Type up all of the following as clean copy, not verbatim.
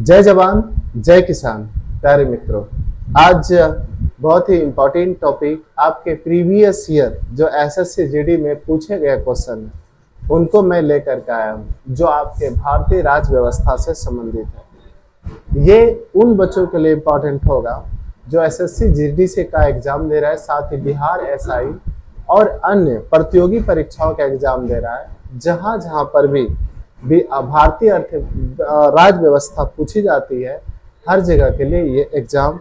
जय जवान जय किसान। प्यारे मित्रों, आज बहुत ही इम्पोर्टेंट टॉपिक आपके प्रीवियस ईयर जो एसएससी जीडी में पूछे गए क्वेश्चन है उनको मैं लेकर के आया हूँ, जो आपके भारतीय राज्य व्यवस्था से संबंधित है। ये उन बच्चों के लिए इम्पोर्टेंट होगा जो एसएससी जीडी से का एग्जाम दे रहा है, साथ ही बिहार एसआई और अन्य प्रतियोगी परीक्षाओं का एग्जाम दे रहा है। जहाँ जहाँ पर भी भारतीय राज्य व्यवस्था पूछी जाती है, हर जगह के लिए ये एग्जाम,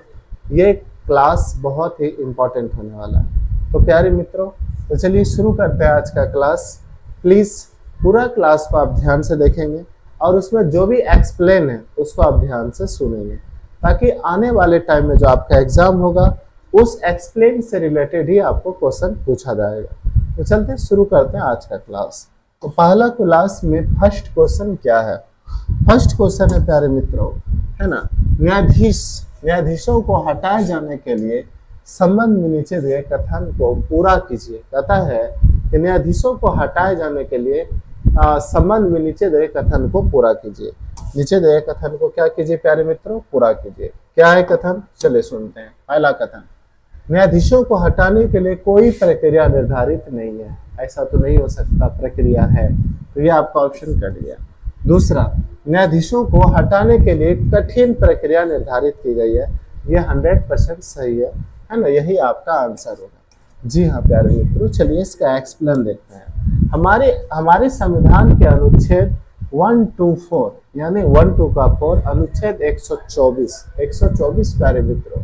ये क्लास बहुत ही इम्पोर्टेंट होने वाला है। तो प्यारे मित्रों, तो चलिए शुरू करते हैं आज का क्लास। प्लीज़ पूरा क्लास को आप ध्यान से देखेंगे और उसमें जो भी एक्सप्लेन है उसको आप ध्यान से सुनेंगे, ताकि आने वाले टाइम में जो आपका एग्जाम होगा उस एक्सप्लेन से रिलेटेड ही आपको क्वेश्चन पूछा जाएगा। तो चलते शुरू करते हैं आज का क्लास। तो पहला क्लास में फर्स्ट क्वेश्चन क्या है? फर्स्ट क्वेश्चन है प्यारे मित्रों, है ना, न्यायाधीशों को हटाए जाने के लिए संबंध में नीचे दिए कथन को पूरा कीजिए। कहता है कि न्यायाधीशों को हटाए जाने के लिए संबंध में नीचे दिए कथन को पूरा कीजिए। नीचे दिए कथन को क्या कीजिए प्यारे मित्रों? पूरा कीजिए। क्या है कथन? चले सुनते हैं। पहला कथन, न्यायाधीशों को हटाने के लिए कोई प्रक्रिया निर्धारित नहीं है। ऐसा तो नहीं हो सकता, प्रक्रिया है, तो ये आपका ऑप्शन कट गया। दूसरा, न्यायाधीशों को हटाने के लिए कठिन प्रक्रिया निर्धारित की गई है। ये 100% सही है ना, यही आपका आंसर होगा। जी हाँ प्यारे मित्रों, चलिए इसका एक्सप्लेन देखते हैं। हमारे संविधान के अनुच्छेद 124 यानी 124 अनुच्छेद 124 प्यारे मित्रों,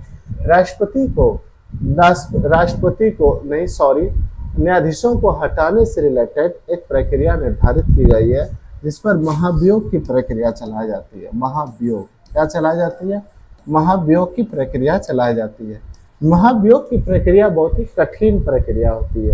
न्यायाधीशों को हटाने से रिलेटेड एक प्रक्रिया निर्धारित की गई है, जिस पर महाभियोग की प्रक्रिया चलाई जाती है। महाभियोग क्या चलाई जाती है? महाभियोग की प्रक्रिया चलाई जाती है। महाभियोग की प्रक्रिया बहुत ही कठिन प्रक्रिया होती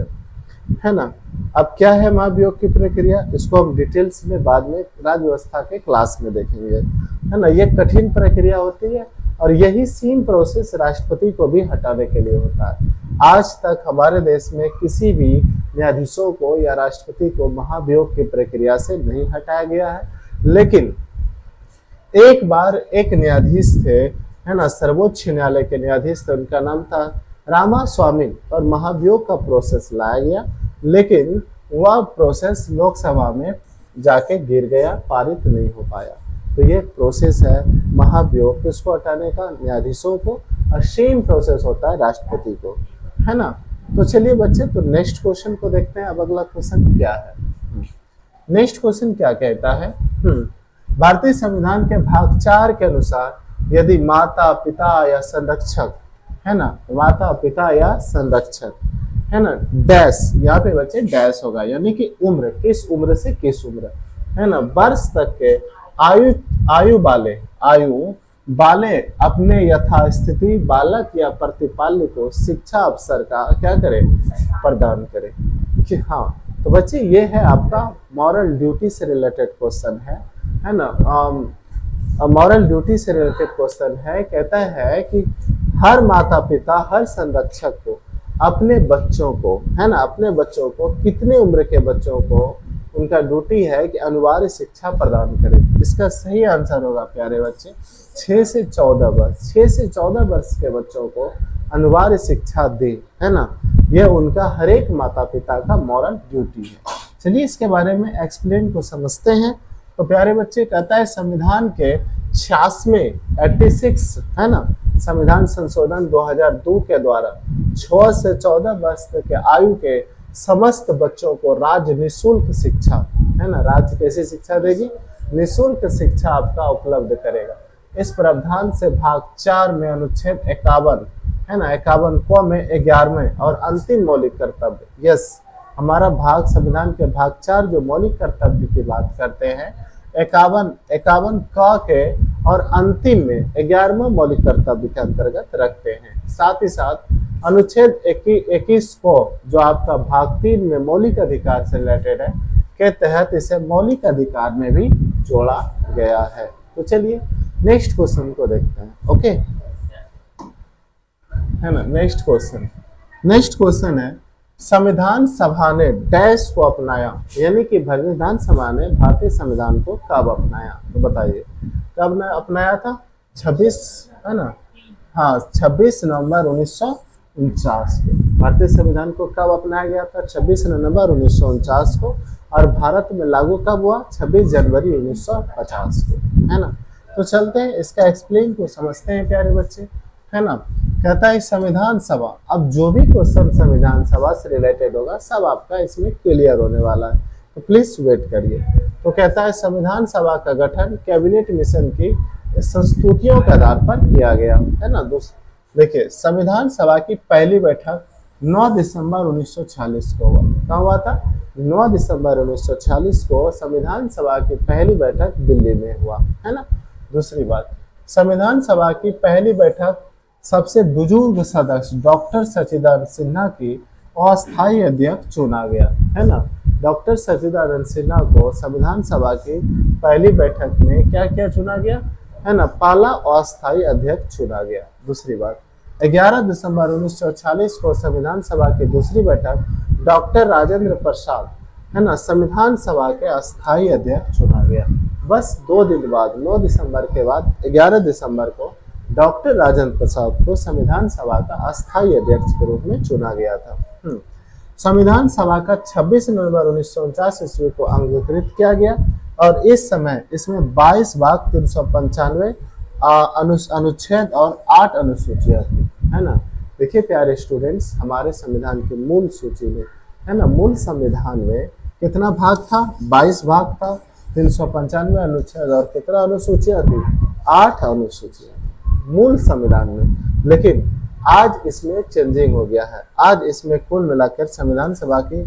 है ना। अब क्या है महाभियोग की प्रक्रिया, इसको हम डिटेल्स में बाद में राज्य व्यवस्था के क्लास में देखेंगे, है ना। ये कठिन प्रक्रिया होती है और यही सेम प्रोसेस राष्ट्रपति को भी हटाने के लिए होता है। आज तक हमारे देश में किसी भी न्यायाधीशों को या राष्ट्रपति को महाभियोग की प्रक्रिया से नहीं हटाया गया है। लेकिन एक बार एक न्यायाधीश थे, है ना, सर्वोच्च न्यायालय के न्यायाधीश थे, उनका नाम था रामास्वामी, और महाभियोग का प्रोसेस लाया गया, लेकिन वह प्रोसेस लोकसभा में जाके गिर गया, पारित नहीं हो पाया। तो ये प्रोसेस है महाभियोग, किसको हटाने का? न्यायाधीशों को। और सेम प्रोसेस होता है राष्ट्रपति को, है ना। तो चलिए बच्चे, तो नेक्स्ट क्वेश्चन को देखते हैं। अब अगला क्वेश्चन क्या है? नेक्स्ट क्वेश्चन क्या कहता है? भारतीय संविधान के भाग 4 के अनुसार यदि माता पिता या संरक्षक, है ना, माता पिता या संरक्षक, है ना, डैश, यहाँ पे बच्चे डैश होगा, यानी कि उम्र, किस उम्र से किस उम्र, है ना, वर्ष तक के आयु वाले अपने यथास्थिति बालक या प्रतिपाल्य को शिक्षा अवसर का क्या करे? प्रदान करे। कि हाँ, तो बच्चे ये है आपका मॉरल ड्यूटी से रिलेटेड क्वेश्चन है ना। मॉरल ड्यूटी से रिलेटेड क्वेश्चन है। कहता है कि हर माता पिता, हर संरक्षक को अपने बच्चों को, है ना, अपने बच्चों को, कितने उम्र के बच्चों को उनका ड्यूटी है कि अनिवार्य शिक्षा प्रदान करें। इसका सही आंसर होगा प्यारे बच्चे 6 से 14 वर्ष। 6 से 14 वर्ष के बच्चों को अनिवार्य शिक्षा दे, है ना, यह उनका हर एक माता पिता का मॉरल ड्यूटी है। चलिए इसके बारे में एक्सप्लेन को समझते हैं। तो प्यारे बच्चे, कहता है संविधान के 86 है ना, संविधान संशोधन 2002 के द्वारा 6 से 14 वर्ष तक के आयु के समस्त बच्चों को राज्य निःशुल्क शिक्षा, है ना, राज्य कैसी शिक्षा देगी? निःशुल्क शिक्षा आपका उपलब्ध करेगा। इस प्रावधान से भाग 4 में अनुच्छेद 51, है ना, 51 क में 11वें और अंतिम मौलिक कर्तव्य, यस, हमारा भाग संविधान के भाग 4 जो मौलिक कर्तव्य की बात करते हैं, 51 क के और अंतिम में 11वां मौलिक कर्तव्य के अंतर्गत रखते हैं। साथ ही साथ अनुच्छेद 21 को, जो आपका भाग 3 में मौलिक अधिकार से रिलेटेड है, के तहत इसे मौलिक अधिकार में भी जोड़ा गया है। तो चलिए नेक्स्ट क्वेश्चन को देखते हैं। ओके, है ना। नेक्स्ट क्वेश्चन है, संविधान सभा ने डैश को अपनाया, यानी कि संविधान सभा ने भारतीय संविधान को कब अपनाया? तो बताइए। कब अपनाया था? 26, है ना, हाँ 26 नवंबर 1949 को भारतीय संविधान को कब अपनाया गया था? 26 नवंबर 1949 को। और भारत में लागू कब हुआ? 26 जनवरी 1950 को, है ना। तो चलते हैं इसका एक्सप्लेन को समझते हैं प्यारे बच्चे, है ना। कहता है संविधान सभा, अब जो भी क्वेश्चन संविधान सभा से रिलेटेड होगा सब आपका इसमें क्लियर होने वाला है, तो प्लीज वेट करिए। तो कहता है संविधान सभा का गठन कैबिनेट मिशन की संस्तुतियों के आधार पर किया गया, है ना। देखिए संविधान सभा की पहली बैठक 9 दिसंबर 1946 को हुआ। कहाँ हुआ था? 9 दिसंबर 1946 को संविधान सभा की पहली बैठक दिल्ली में हुआ, है ना। दूसरी बात, संविधान सभा की पहली बैठक सबसे बुजुर्ग सदस्य डॉक्टर सच्चिदानंद सिन्हा की अस्थायी अध्यक्ष चुना गया, है ना। डॉक्टर सच्चिदानंद सिन्हा को संविधान सभा की पहली बैठक में क्या क्या चुना गया, है ना, पहला अस्थायी अध्यक्ष चुना गया। दूसरी बात, 11 दिसंबर 1946 को संविधान सभा की दूसरी बैठक डॉक्टर राजेंद्र प्रसाद, है ना, संविधान सभा के अस्थायी अध्यक्ष चुना गया। बस 2 दिन बाद 9 दिसंबर के बाद 11 दिसंबर को डॉक्टर राजेंद्र प्रसाद को संविधान सभा का अस्थायी अध्यक्ष के रूप में चुना गया था। संविधान सभा का 26 नवंबर 1949 ईस्वी को अंगीकृत किया गया और इस समय इसमें 22 भाग 395 अनुच्छेद और 8 अनुसूचियां थी, है ना। देखिए प्यारे स्टूडेंट्स, हमारे संविधान की मूल सूची में, है ना, मूल संविधान में कितना भाग था? 22 भाग था, 395 अनुच्छेद और कितना अनुसूचियां थी? 8 अनुसूचियां मूल संविधान में। लेकिन आज इसमें चेंजिंग हो गया है। आज इसमें कुल मिलाकर संविधान सभा की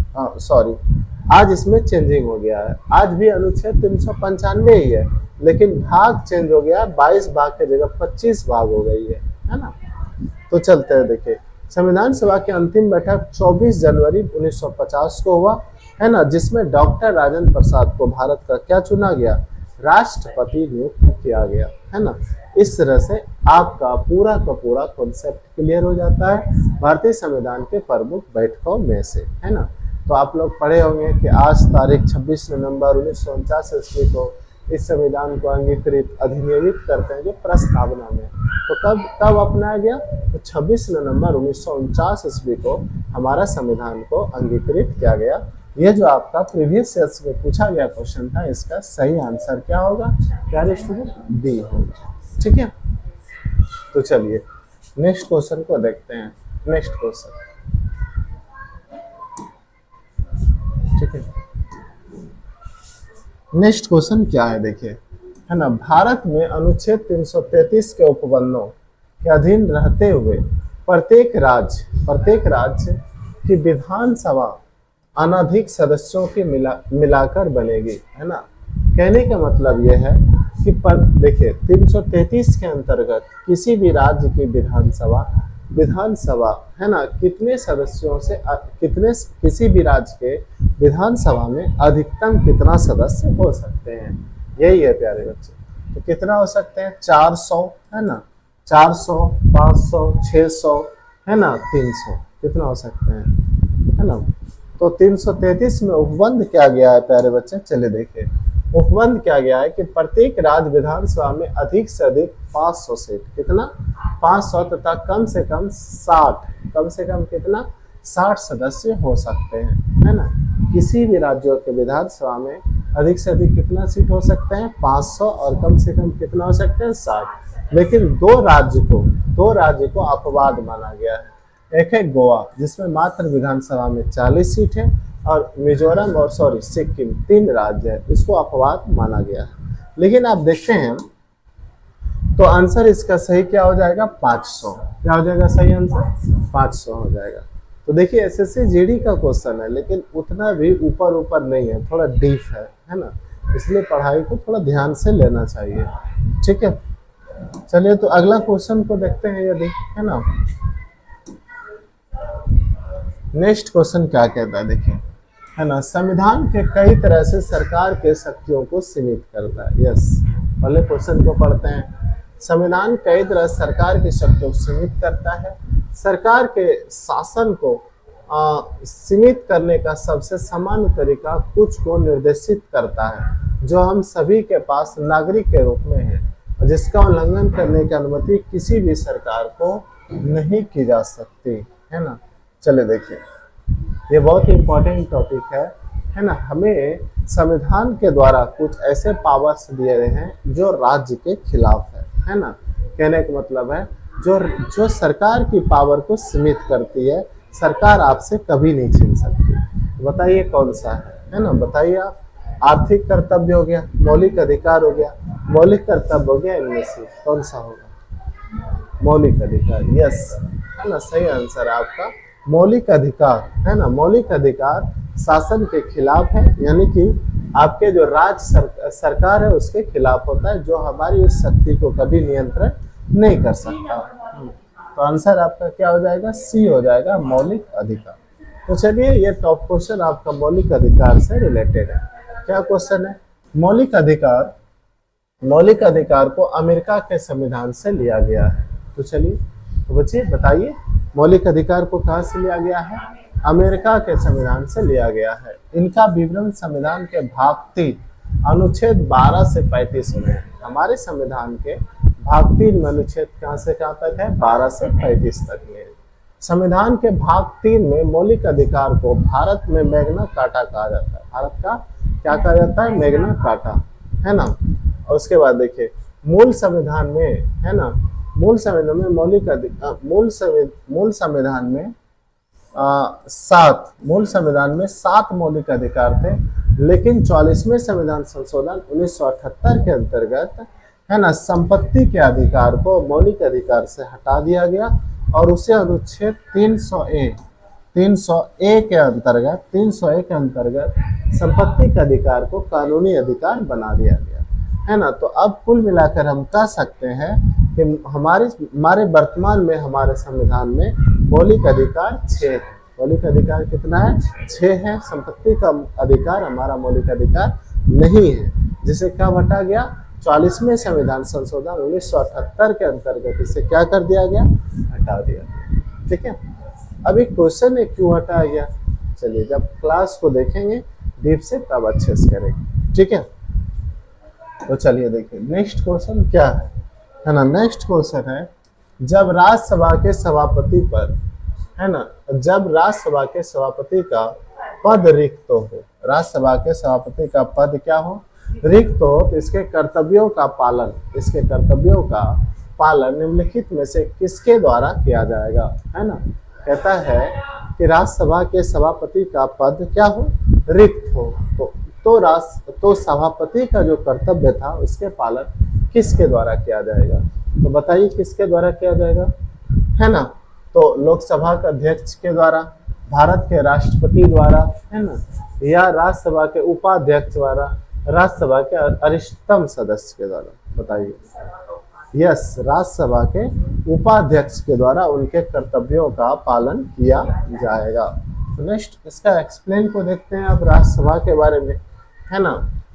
आज इसमें चेंजिंग हो गया है। आज भी अनुच्छेद 395 ही है, लेकिन भाग चेंज हो गया, 22 भाग की जगह 25 भाग हो गई है ना। तो चलते हैं, देखिए संविधान सभा की अंतिम बैठक 24 जनवरी 1950 को हुआ, है ना, जिसमें डॉक्टर राजेंद्र प्रसाद को भारत का क्या चुना गया? राष्ट्रपति नियुक्त किया गया, है ना। इस तरह से आपका पूरा का पूरा कॉन्सेप्ट क्लियर हो जाता है भारतीय संविधान के प्रमुख बैठकों में से, है ना। तो आप लोग पढ़े होंगे कि आज तारीख 26 नवंबर 1949 ईस्वी को इस संविधान को अंगीकृत अधिनियमित करते हैं जो प्रस्तावना में। तो कब अपनाया गया? तो 26 नवंबर 1949 ईस्वी को हमारा संविधान को अंगीकृत किया गया। ये जो आपका प्रीवियस ईयर्स में पूछा गया क्वेश्चन था, इसका सही आंसर क्या होगा प्यारे स्टूडेंट? बी होगा, ठीक है। तो चलिए नेक्स्ट क्वेश्चन को देखते हैं। नेक्स्ट क्वेश्चन, ठीक है। नेक्स्ट क्वेश्चन क्या है देखिए, है ना। भारत में अनुच्छेद 333 के उपबंधों के अधीन रहते हुए प्रत्येक राज्य की विधानसभा अनधिक सदस्यों की मिलाकर बनेगी, है ना। कहने का मतलब यह है कि देखिए 333 के अंतर्गत किसी भी राज्य की विधानसभा, है ना, कितने सदस्यों से किसी भी राज्य के विधानसभा में अधिकतम कितना सदस्य हो सकते हैं, यही है प्यारे बच्चे। तो कितना हो सकते हैं? 400, है ना, 400, 500, 600, है ना, 300, कितना हो सकते हैं, है ना। तो 333 में उपबंध क्या गया है प्यारे बच्चे? चलिए देखिए, उपबंध क्या गया है कि प्रत्येक राज्य विधानसभा में अधिक से अधिक 500 सीट, कितना? 500 तथा कम से कम 60, कम से कम कितना? 60 सदस्य हो सकते हैं, है ना। किसी भी राज्यों के विधानसभा में अधिक से अधिक कितना सीट हो सकते हैं? 500 और कम से कम कितना हो सकते हैं? 60। लेकिन दो राज्य को अपवाद माना गया है। एक है गोवा, जिसमें मात्र विधानसभा में 40 सीट है, और मिजोरम और सिक्किम 3 राज्य है, इसको अपवाद माना गया है। लेकिन आप देखते हैं तो आंसर इसका सही क्या हो जाएगा? 500। क्या हो जाएगा सही आंसर? 500 हो जाएगा। तो देखिए एसएससी जीडी का क्वेश्चन है, लेकिन उतना भी ऊपर नहीं है, थोड़ा डीप है ना, इसलिए पढ़ाई को थोड़ा ध्यान से लेना चाहिए, ठीक है। चलिए तो अगला क्वेश्चन को देखते हैं, यदि, है ना। नेक्स्ट क्वेश्चन क्या कहता है देखिए, है ना। संविधान के कई तरह से सरकार के शक्तियों को सीमित करता है। यस, पहले क्वेश्चन को पढ़ते हैं। संविधान कई तरह सरकार की शक्तियों को सीमित करता है। सरकार के शासन को सीमित करने का सबसे सामान्य तरीका कुछ को निर्देशित करता है जो हम सभी के पास नागरिक के रूप में है। जिसका उल्लंघन करने की अनुमति किसी भी सरकार को नहीं की जा सकती, है ना। चलिए देखिए, ये बहुत ही इम्पोर्टेंट टॉपिक है ना। हमें संविधान के द्वारा कुछ ऐसे पावर्स दिए गए हैं जो राज्य के खिलाफ है ना। कहने का मतलब है जो सरकार की पावर को सीमित करती है, सरकार आपसे कभी नहीं छीन सकती। बताइए कौन सा है ना। बताइए आप। आर्थिक कर्तव्य हो गया, मौलिक अधिकार हो गया, मौलिक कर्तव्य हो गया, इनमें से कौन सा होगा? मौलिक अधिकार, यस, है ना, सही आंसर है आपका मौलिक अधिकार, है ना। मौलिक अधिकार शासन के खिलाफ है, यानी कि आपके जो राज्य सरकार है उसके खिलाफ होता है, जो हमारी उस शक्ति को कभी नियंत्रण नहीं कर सकता। तो आंसर आपका क्या हो जाएगा? सी हो जाएगा, मौलिक अधिकार। तो चलिए, ये टॉप क्वेश्चन आपका मौलिक अधिकार से रिलेटेड है। क्या क्वेश्चन है? मौलिक अधिकार को अमेरिका के संविधान से लिया गया है। तो चलिए, तो बच्चे बताइए, मौलिक अधिकार को कहाँ से लिया गया है? अमेरिका के संविधान से लिया गया है। इनका विवरण संविधान के भाग 3 अनुच्छेद 12 से 35 में है। हमारे संविधान के भाग 3 में अनुच्छेद कहाँ से कहाँ तक है? 12 से 35 तक में। संविधान के भाग 3 में मौलिक अधिकार को भारत में मैग्ना कार्टा कहा जाता है। भारत का क्या कहा जाता है? मैग्ना कार्टा, है ना। और उसके बाद देखिए, मूल संविधान में, है ना, मूल संविधान में मौलिक अधिकार, मूल संविधान में 7 मौलिक अधिकार थे, लेकिन 44वें संविधान संशोधन 1978 के अंतर्गत, है ना, संपत्ति के अधिकार को मौलिक अधिकार से हटा दिया गया और उसे अनुच्छेद 300A के अंतर्गत संपत्ति के अधिकार को कानूनी अधिकार बना दिया गया, है ना। तो अब कुल मिलाकर हम कह सकते हैं कि हमारे वर्तमान में हमारे संविधान में मौलिक अधिकार 6 है। मौलिक अधिकार कितना है? 6 है। संपत्ति का अधिकार हमारा मौलिक अधिकार नहीं है, जिसे कब हटा गया? 44वें संविधान संशोधन 1978 के अंतर्गत इसे क्या कर दिया गया? हटा दिया गया। ठीक है। अभी क्वेश्चन है क्यों हटाया गया? चलिए, जब क्लास को देखेंगे डीप से तब अच्छे से करेंगे। ठीक है। तो चलिए देखिए, नेक्स्ट क्वेश्चन क्या है ना। नेक्स्ट क्वेश्चन है, जब राज्यसभा के सभापति पर, है ना, जब राज्यसभा के सभापति का पद रिक्त हो, राज्यसभा के सभापति का पद क्या हो? रिक्त हो, तो इसके कर्तव्यों का पालन निम्नलिखित में से किसके द्वारा किया जाएगा, है ना। कहता है कि राज्यसभा के सभापति का पद क्या हो? रिक्त हो, तो सभापति का जो कर्तव्य था उसके पालन किसके द्वारा किया जाएगा? तो बताइए किसके द्वारा किया जाएगा, है ना। तो लोकसभा के अध्यक्ष के द्वारा, भारत के राष्ट्रपति द्वारा, है ना, या राज्यसभा के उपाध्यक्ष द्वारा, राज्यसभा के वरिष्ठतम सदस्य के द्वारा? बताइए। यस, राज्यसभा के उपाध्यक्ष के द्वारा उनके कर्तव्यों का पालन किया जाएगा। तो नेक्स्ट इसका एक्सप्लेन को देखते हैं अब राज्यसभा के बारे में, है ना।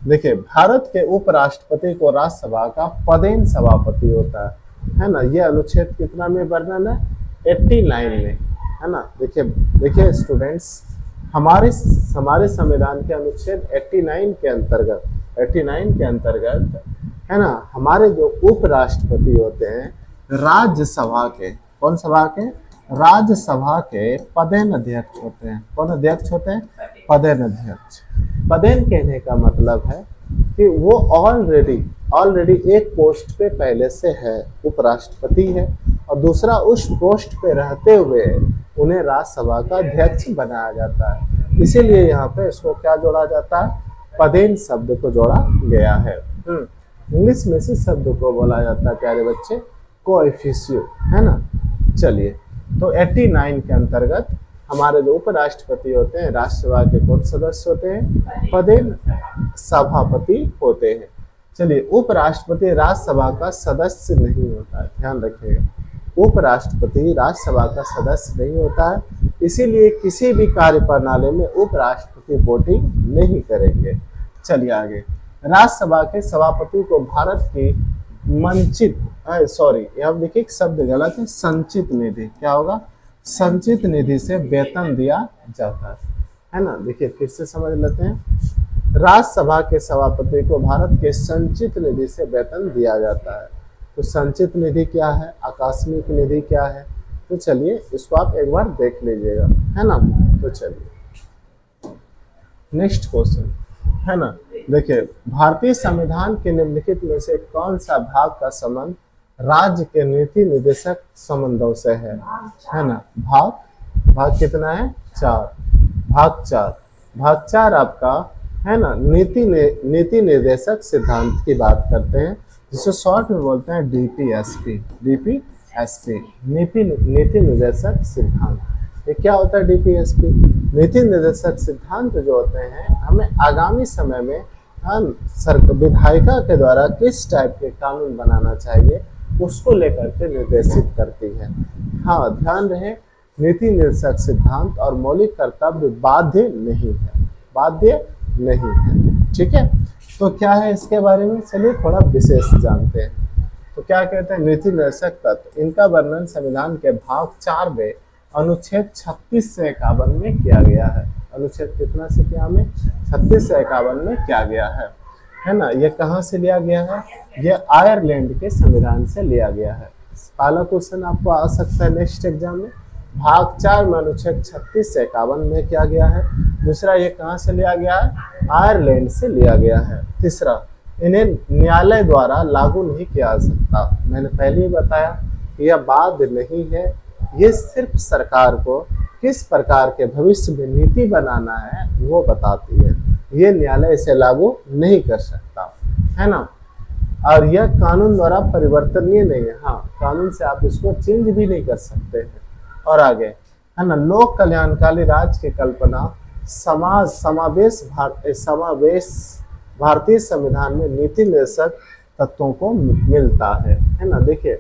देखिए, भारत के उपराष्ट्रपति को राज्यसभा का पदेन सभापति होता है ना। यह अनुच्छेद कितना में वर्णन है? 89 में, है ना। देखिए स्टूडेंट्स, हमारे संविधान के अनुच्छेद 89 के अंतर्गत, है ना, हमारे जो उपराष्ट्रपति होते हैं राज्यसभा के, कौन सभा के? राज्यसभा के पदेन अध्यक्ष होते हैं। कौन अध्यक्ष होते हैं? पदेन अध्यक्ष। पदेन कहने का मतलब है कि वो ऑलरेडी एक पोस्ट पे पहले से है, उपराष्ट्रपति है, और दूसरा उस पोस्ट पे रहते हुए उन्हें राज्यसभा का अध्यक्ष बनाया जाता है। इसीलिए यहाँ पे इसको क्या जोड़ा जाता है? पदेन शब्द को जोड़ा गया है। इंग्लिश में से शब्द को बोला जाता है प्यारे बच्चे कोएफिशियो, है ना। चलिए, तो 89 के अंतर्गत हमारे जो उपराष्ट्रपति होते हैं राज्यसभा के कौन सदस्य होते हैं? पदेन सभापति होते हैं। चलिए, उपराष्ट्रपति राज्यसभा का सदस्य नहीं होता है, ध्यान रखिएगा। उपराष्ट्रपति राज्यसभा का सदस्य नहीं होता है, इसीलिए किसी भी कार्य प्रणाली में उपराष्ट्रपति वोटिंग नहीं करेंगे। चलिए आगे, राज्यसभा के सभापति को भारत की यहाँ देखिए शब्द गलत है, संचित निधि, क्या होगा? संचित निधि से वेतन दिया जाता है ना। देखिए फिर से समझ लेते हैं, राज्यसभा के सभापति को भारत के संचित निधि से वेतन दिया जाता है। तो संचित निधि क्या है, आकस्मिक निधि क्या है, तो चलिए इसको आप एक बार देख लीजिएगा, है ना। तो चलिए नेक्स्ट क्वेश्चन, है ना। देखिए, भारतीय संविधान के निम्नलिखित में से कौन सा भाग का संबंध राज्य के नीति निर्देशक संबंधों से है ना। भाग कितना है, 4, भाग 4, भाग 4 आपका, है ना, नीति निर्देशक सिद्धांत की बात करते हैं, जिसे शॉर्ट में बोलते हैं डीपीएसपी, नीति निर्देशक सिद्धांत। ये क्या होता है डीपीएसपी? नीति निर्देशक सिद्धांत जो होते हैं, हमें आगामी समय में हम विधायिका के द्वारा किस टाइप के कानून बनाना चाहिए उसको लेकर के निर्देशित करती है। हाँ, ध्यान रहे, नीति निर्देशक सिद्धांत और मौलिक कर्तव्य बाध्य नहीं है, ठीक है। तो क्या है इसके बारे में, चलिए थोड़ा विशेष जानते हैं। तो क्या कहते हैं, नीति निर्देशक तत्व, इनका वर्णन संविधान के भाग 4 में अनुच्छेद 36 से 51 में किया गया है। अनुच्छेद कितना से क्या में, 36 से 51 में किया गया है ना। ये कहाँ से लिया गया है, ये आयरलैंड के संविधान से लिया गया है। पहला क्वेश्चन आपको आ सकता है नेक्स्ट एग्जाम में, भाग 4 में अनुच्छेद 36 से 51 में किया गया है। दूसरा, ये कहाँ से लिया गया है, आयरलैंड से लिया गया है। तीसरा, इन्हें न्यायालय द्वारा लागू नहीं किया जा सकता। मैंने पहले ही बताया कि यह बाध्य नहीं है, ये सिर्फ सरकार को किस प्रकार के भविष्य में नीति बनाना है वो बताती है। ये न्यायालय इसे लागू नहीं कर सकता, है ना। और यह कानून द्वारा परिवर्तनीय नहीं है। हाँ, कानून से आप इसको चेंज भी नहीं कर सकते हैं। और आगे, है ना, लोक कल्याणकारी राज्य की कल्पना समावेश भारतीय संविधान में नीति निर्देशक तत्वों को मिलता है ना। देखिए,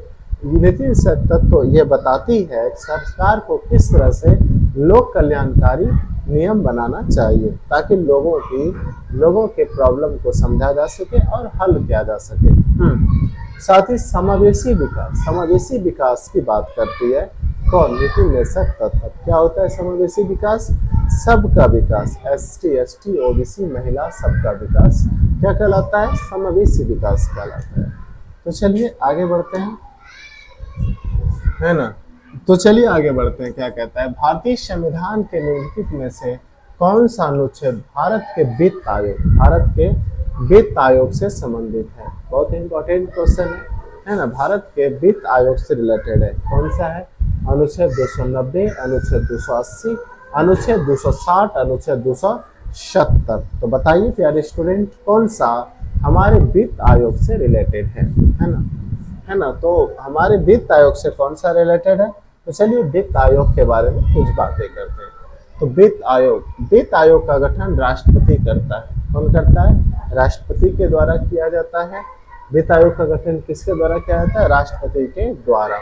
नीति निर्देशक तत्व ये बताती है सरकार को किस तरह से लोक कल्याणकारी नियम बनाना चाहिए ताकि लोगों के प्रॉब्लम को समझा जा सके और हल किया जा सके। साथ ही समावेशी विकास की बात करती है कौन, नीति निर्देशक तत्व। क्या होता है समावेशी विकास, सबका विकास, ST ST OBC महिला सबका विकास क्या कहलाता है, समावेशी विकास कहलाता है। तो चलिए आगे बढ़ते हैं, है ना। तो चलिए आगे बढ़ते हैं, क्या कहता है, भारतीय संविधान के निम्नलिखित में से कौन सा अनुच्छेद भारत के वित्त आयोग से संबंधित है। बहुत ही इंपॉर्टेंट क्वेश्चन है ना, भारत के वित्त आयोग से रिलेटेड है। कौन सा है, अनुच्छेद 290, अनुच्छेद 280, अनुच्छेद 260, अनुच्छेद 270। तो बताइए प्यारे स्टूडेंट, कौन सा हमारे वित्त आयोग से रिलेटेड है ना। तो हमारे वित्त आयोग से कौन सा रिलेटेड है, तो चलिए वित्त आयोग के बारे में कुछ बातें करते हैं। तो वित्त आयोग का गठन राष्ट्रपति करता है। कौन करता है, राष्ट्रपति के द्वारा किया जाता है। वित्त आयोग का गठन किसके द्वारा किया जाता है, राष्ट्रपति के द्वारा।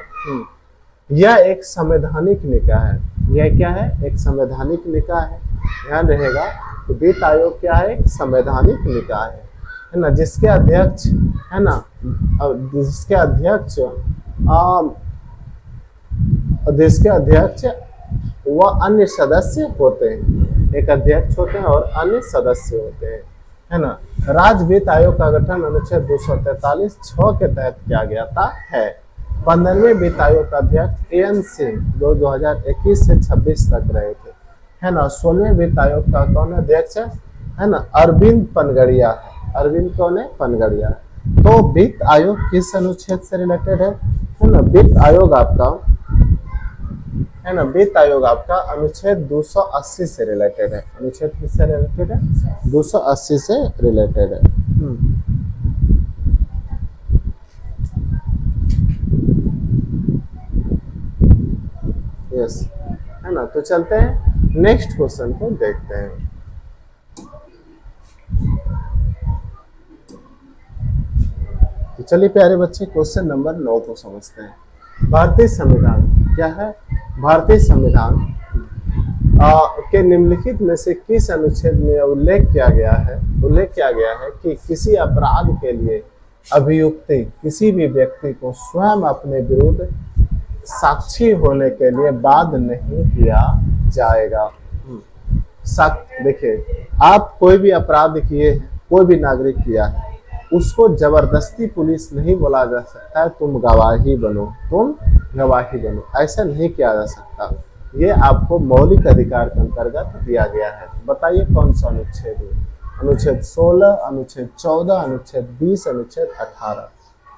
यह एक संवैधानिक निकाय है। यह क्या है, एक संवैधानिक निकाय है, ध्यान रहेगा। तो वित्त आयोग क्या है, एक संवैधानिक निकाय है ना, जिसके अध्यक्ष, है ना, जिसके अध्यक्ष व अन्य सदस्य होते हैं। एक अध्यक्ष होते हैं और अन्य सदस्य होते हैं, है ना। राज्य वित्त आयोग का गठन अनुच्छेद 243(6) के तहत किया गया था है। 15वें वित्त आयोग का अध्यक्ष AN सिंह 2021 से 26 तक रहे थे, है ना। 16वें वित्त आयोग का कौन अध्यक्ष है ना, अरविंद पनगड़िया है। अरविंद कौन है, पनगड़िया। तो वित्त आयोग किस अनुच्छेद से रिलेटेड है ना, वित्त आयोग आपका, है ना, वित्त आयोग आपका अनुच्छेद 280 से रिलेटेड है। अनुच्छेद किससे रिलेटेड है, 280 से रिलेटेड है। यस, है ना। तो चलते हैं नेक्स्ट क्वेश्चन को देखते हैं। तो चलिए प्यारे बच्चे, क्वेश्चन नंबर 9 को समझते हैं। भारतीय संविधान क्या है, भारतीय संविधान के निम्नलिखित में से किस अनुच्छेद में उल्लेख किया गया है कि किसी अपराध के लिए अभियुक्त किसी भी व्यक्ति को स्वयं अपने विरुद्ध साक्षी होने के लिए बाध्य नहीं किया जाएगा। देखिए, आप कोई भी अपराध किए हैं, कोई भी नागरिक किया है, उसको जबरदस्ती पुलिस नहीं बोला जा सकता है तुम गवाही बनो, तुम गवाही बनो, ऐसा नहीं किया जा सकता। ये आपको मौलिक अधिकार के अंतर्गत दिया गया है। बताइए कौन सा अनुच्छेद है? अनुच्छेद 16, अनुच्छेद 14, अनुच्छेद 20, अनुच्छेद 18,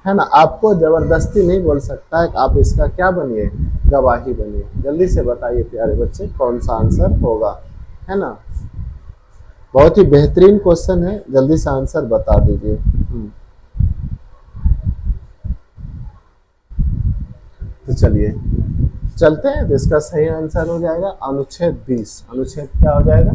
है ना। आपको जबरदस्ती नहीं बोल सकता है, आप इसका क्या बनिए, गवाही बनिए। जल्दी से बताइए प्यारे बच्चे कौन सा आंसर होगा, है ना। बहुत ही बेहतरीन क्वेश्चन है, जल्दी से आंसर बता दीजिए। तो चलिए चलते हैं, तो इसका सही आंसर हो जाएगा अनुच्छेद 20। अनुच्छेद क्या हो जाएगा?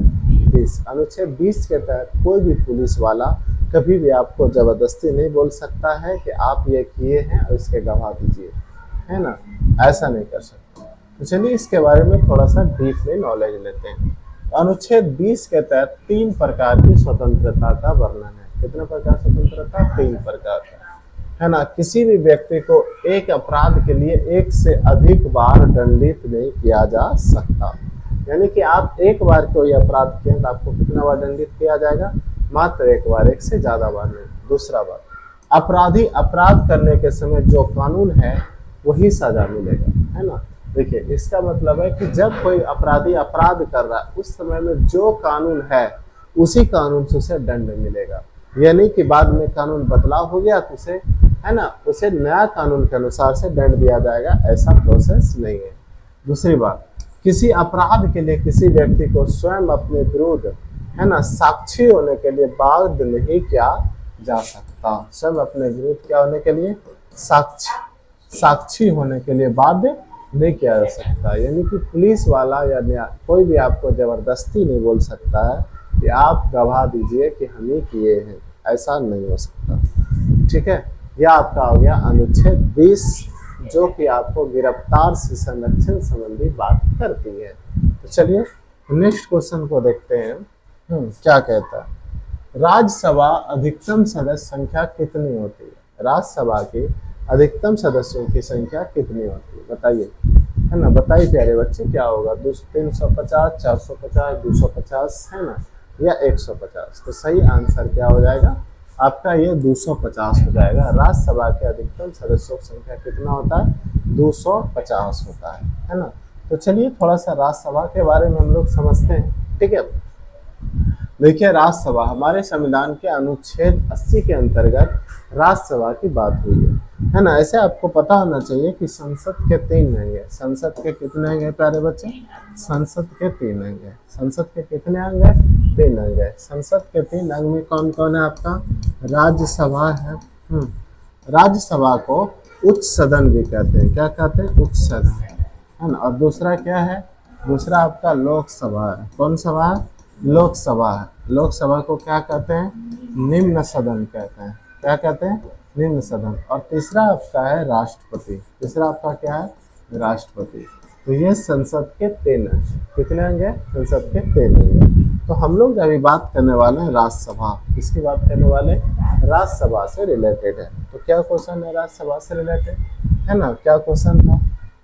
20। अनुच्छेद 20 के तहत कोई भी पुलिस वाला कभी भी आपको जबरदस्ती नहीं बोल सकता है कि आप ये किए हैं और इसके गवाह दीजिए, है ना, ऐसा नहीं कर सकता। तो चलिए इसके बारे में थोड़ा सा डीपली नॉलेज लेते हैं। अनुच्छेद 20 के तहत 3 प्रकार की स्वतंत्रता का वर्णन है। कितने प्रकार स्वतंत्रता? 3 प्रकार का, है ना। किसी भी व्यक्ति को एक अपराध के लिए एक से अधिक बार दंडित नहीं किया जा सकता। यानी कि आप एक बार कोई अपराध किए तो आपको कितना बार दंडित किया जाएगा? मात्र एक बार, एक से ज्यादा बार नहीं। दूसरा बात, अपराधी अपराध करने के समय जो कानून है वही सजा मिलेगा, है ना। देखिए इसका मतलब है कि जब कोई अपराधी अपराध कर रहा है उस समय में जो कानून है उसी कानून से उसे दंड मिलेगा। यानी कि बाद में कानून बदलाव हो गया तो उसे, है ना, उसे नया कानून के अनुसार से दंड दिया जाएगा, ऐसा प्रोसेस नहीं है। दूसरी बात, किसी अपराध के लिए किसी व्यक्ति को स्वयं अपने विरुद्ध, है ना, साक्षी होने के लिए बाध्य नहीं किया जा सकता। स्वयं अपने विरुद्ध क्या होने के लिए? साक्षी होने के लिए बाध्य नहीं किया जा सकता। यानी कि पुलिस वाला या कोई भी आपको जबरदस्ती नहीं बोल सकता है कि आप गवाह दीजिए कि हम ही किए हैं, ऐसा नहीं हो सकता। ठीक है, यह आपका हो गया अनुच्छेद 20, जो कि आपको गिरफ्तार से संरक्षण संबंधी बात करती है। तो चलिए नेक्स्ट क्वेश्चन को देखते हैं। क्या कहता है? राज्यसभा अधिकतम सदस्य संख्या कितनी होती है? राज्यसभा की अधिकतम सदस्यों की संख्या कितनी होती है? बताइए, है ना, बताइए प्यारे बच्चे क्या होगा? 350, 450, 250, है ना, या 150? तो सही आंसर क्या हो जाएगा आपका? ये 250 हो जाएगा। राज्यसभा के अधिकतम सदस्यों की संख्या कितना होता है? 250 होता है ना। तो चलिए थोड़ा सा राज्यसभा के बारे में हम लोग समझते हैं। ठीक है, देखिए राज्यसभा हमारे संविधान के अनुच्छेद 80 के अंतर्गत राज्यसभा की बात हुई है ना। ऐसे आपको पता होना चाहिए कि संसद के 3 अंग है। संसद के कितने अंग है प्यारे बच्चे? संसद के 3 अंग है। संसद के कितने अंग है? 3 अंग है। संसद के 3 अंग में कौन कौन है आपका? राज्यसभा है। राज्यसभा को उच्च सदन भी कहते हैं। क्या कहते हैं? उच्च सदन, है ना। और दूसरा क्या है? दूसरा आपका लोकसभा है। कौन सभा है? लोकसभा है। लोकसभा को क्या कहते हैं? निम्न सदन कहते हैं। क्या कहते हैं? निम्न सदन। और तीसरा आपका है राष्ट्रपति। तीसरा आपका क्या है? राष्ट्रपति। तो ये संसद के 3 अंग। कितने अंग है? संसद के 3 अंग है। तो हम लोग अभी बात करने वाले हैं राज्यसभा। किसकी बात करने वाले? राज्यसभा से रिलेटेड है। तो क्या क्वेश्चन है राज्यसभा से रिलेटेड, है ना? क्या क्वेश्चन था?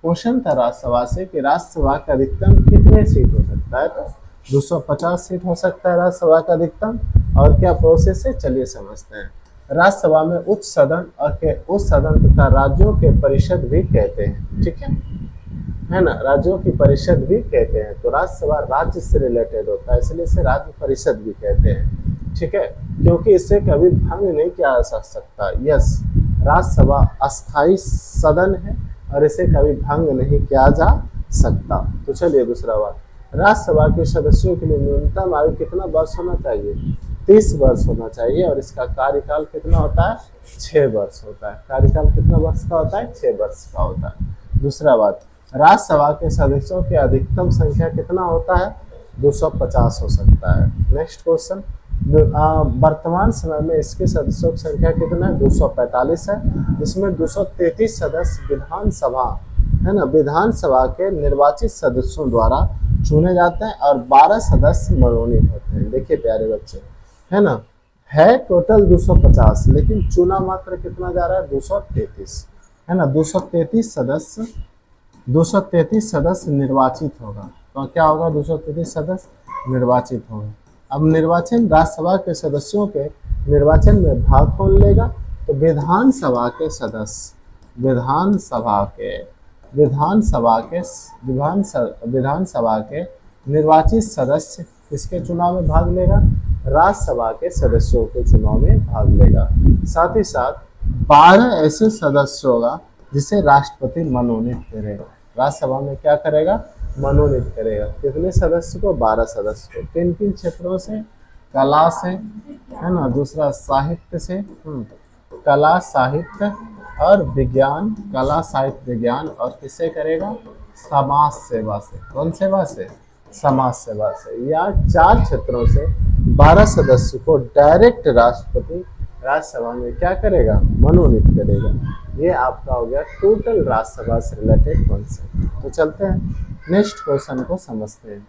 क्वेश्चन था राज्यसभा से कि राज्यसभा का अधिकतम कितने सीट हो सकता है? तो 250 सीट हो सकता है राज्यसभा का अधिकतम। और क्या प्रोसेस है, चलिए समझते हैं। राज्यसभा में उच्च सदन और के उच्च सदन तथा राज्यों के परिषद भी कहते हैं। ठीक है ना, राज्यों की परिषद भी कहते हैं। तो राज्यसभा राज्य से रिलेटेड होता है, इसलिए इसे राज्य परिषद भी कहते हैं। ठीक है, क्योंकि इसे कभी भंग नहीं किया जा सकता। यस, राज्यसभा अस्थायी सदन है और इसे कभी भंग नहीं किया जा सकता। तो चलिए दूसरा बात, राज्यसभा के सदस्यों के लिए न्यूनतम आयु कितना वर्ष होना चाहिए? 30 वर्ष होना चाहिए। और इसका कार्यकाल कितना होता है? 6 वर्ष होता है। कार्यकाल कितना वर्ष का होता है? 6 वर्ष का होता है। दूसरा बात, राज्यसभा के सदस्यों की अधिकतम संख्या कितना होता है? 250 हो सकता है। नेक्स्ट क्वेश्चन, वर्तमान समय में इसके सदस्यों की संख्या कितना है? 245 है। इसमें 233 सदस्य विधानसभा, है ना, विधानसभा के निर्वाचित सदस्यों द्वारा चुने जाते हैं और 12 सदस्य मनोनीत होते हैं। देखिए प्यारे बच्चे, है ना, है टोटल 250, लेकिन चुना मात्र कितना जा रहा है? 233, है ना। 233 सदस्य निर्वाचित होगा। तो क्या होगा? 233 सदस्य निर्वाचित होंगे। अब निर्वाचन राज्यसभा के सदस्यों के निर्वाचन में भाग कौन लेगा? तो विधानसभा के सदस्य, विधानसभा के निर्वाचित सदस्य किसके चुनाव में भाग लेगा? राज्यसभा के सदस्यों के चुनाव में भाग लेगा। साथ ही साथ 12 ऐसे सदस्य होगा जिसे राष्ट्रपति मनोनीत करेगा। राज्यसभा में क्या करेगा? मनोनीत करेगा। कितने सदस्य को? 12 सदस्य को। किन किन क्षेत्रों से? कला से, है ना, दूसरा साहित्य से, कला साहित्य और विज्ञान, कला साहित्य विज्ञान, और किससे करेगा? समाज सेवा से। कौन सेवा से? समाज सेवा से। या 4 क्षेत्रों से 12 सदस्य को डायरेक्ट राष्ट्रपति राज्यसभा में क्या करेगा? मनोनीत करेगा। ये आपका हो गया टोटल राज्यसभा से रिलेटेड कॉन्सेप्ट। तो चलते हैं नेक्स्ट क्वेश्चन को समझते हैं।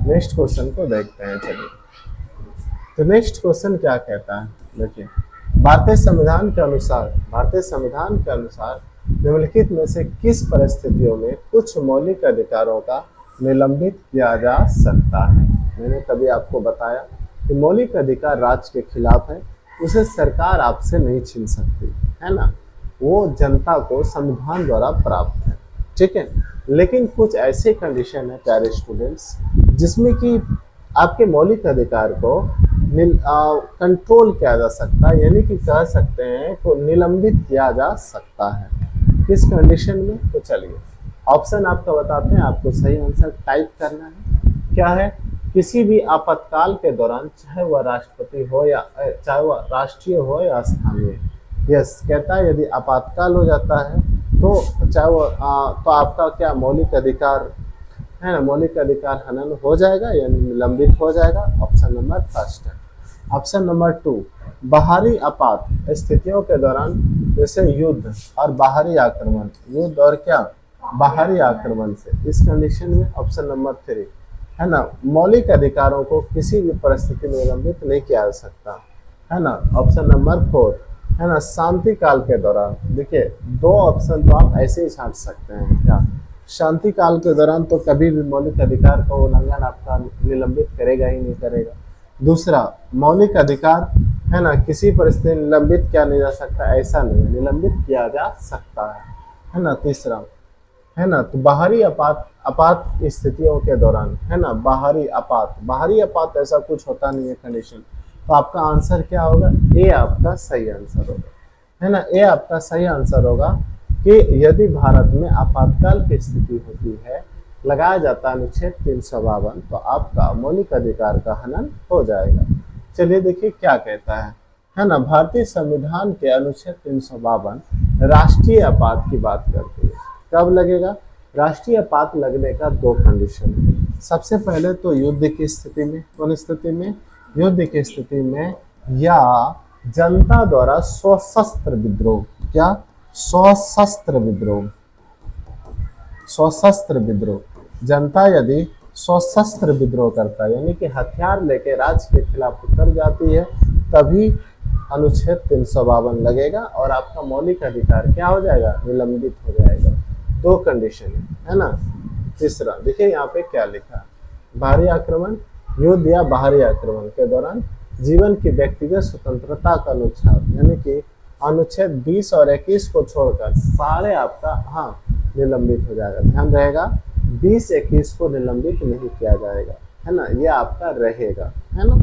नेक्स्ट क्वेश्चन को देखते हैं। चलिए, तो नेक्स्ट क्वेश्चन क्या कहता है? देखिए, भारतीय संविधान के अनुसार निम्नलिखित में से किस परिस्थितियों में कुछ मौलिक अधिकारों का निलंबित किया जा सकता है? मैंने तभी आपको बताया कि मौलिक अधिकार राज्य के खिलाफ है, उसे सरकार आपसे नहीं छीन सकती, है ना, वो जनता को संविधान द्वारा प्राप्त है, ठीक है। लेकिन कुछ ऐसे कंडीशन है प्यारे स्टूडेंट्स, जिसमें कि आपके मौलिक अधिकार को कंट्रोल किया जा सकता है, यानी कि कह सकते हैं को निलंबित किया जा सकता है। किस कंडीशन में? तो चलिए ऑप्शन आपका बताते हैं, आपको सही आंसर टाइप करना है। क्या है? किसी भी आपातकाल के दौरान, चाहे वह राष्ट्रपति हो या चाहे वह राष्ट्रीय हो या स्थानीय। यस, कहता है यदि आपातकाल हो जाता है तो चाहे वो तो आपका क्या मौलिक अधिकार है ना, मौलिक अधिकार हनन हो जाएगा यानी निलंबित हो जाएगा। ऑप्शन नंबर फर्स्ट है। ऑप्शन नंबर 2, बाहरी आपात स्थितियों के दौरान, जैसे युद्ध और बाहरी आक्रमण, युद्ध और क्या बाहरी आक्रमण से, इस कंडीशन में ऑप्शन नंबर 3 है ना, मौलिक अधिकारों को किसी भी परिस्थिति में निलंबित नहीं किया जा सकता, है ना। ऑप्शन नंबर 4 है ना, शांति काल के दौरान। देखिए 2 ऑप्शन तो आप ऐसे ही छांट सकते हैं, क्या शांति काल के दौरान तो कभी भी मौलिक अधिकार का उल्लंघन आपका निलंबित करेगा ही नहीं करेगा। दूसरा, मौलिक अधिकार है ना किसी परिस्थिति में निलंबित किया नहीं जा सकता, ऐसा नहीं है, निलंबित किया जा सकता है ना। तीसरा है ना, तो बाहरी आपात स्थितियों के दौरान, है ना, बाहरी आपात ऐसा कुछ होता नहीं है कंडीशन। तो आपका आंसर क्या होगा? ए आपका सही आंसर होगा, है ना। ए आपका सही आंसर होगा कि यदि भारत में आपातकाल की स्थिति होती है, लगाया जाता है अनुच्छेद 352, तो आपका मौलिक अधिकार का हनन हो जाएगा। चलिए देखिए क्या कहता है ना, भारतीय संविधान के अनुच्छेद 352 राष्ट्रीय आपात की बात करती है। कब लगेगा? राष्ट्रीय आपात लगने का 2 कंडीशन है। सबसे पहले तो युद्ध की स्थिति में। कौन स्थिति में? युद्ध की स्थिति में, या जनता द्वारा सशस्त्र विद्रोह। क्या? सशस्त्र विद्रोह। जनता यदि सशस्त्र विद्रोह करता है, यानी कि हथियार लेके राज्य के खिलाफ उतर जाती है, तभी अनुच्छेद 352 लगेगा और आपका मौलिक अधिकार क्या हो जाएगा? निलंबित हो जाएगा। 2 कंडीशन है ना। तीसरा देखिए यहाँ पे क्या लिखा है, बाहरी आक्रमण, युद्ध या बाहरी आक्रमण के दौरान जीवन की व्यक्तिगत स्वतंत्रता का नुकसान, यानी कि अनुच्छेद 20 और 21 को छोड़कर सारे आपका निलंबित हो जाएगा। ध्यान रहेगा 20-21 को निलंबित नहीं किया जाएगा, है ना, ये आपका रहेगा, है ना।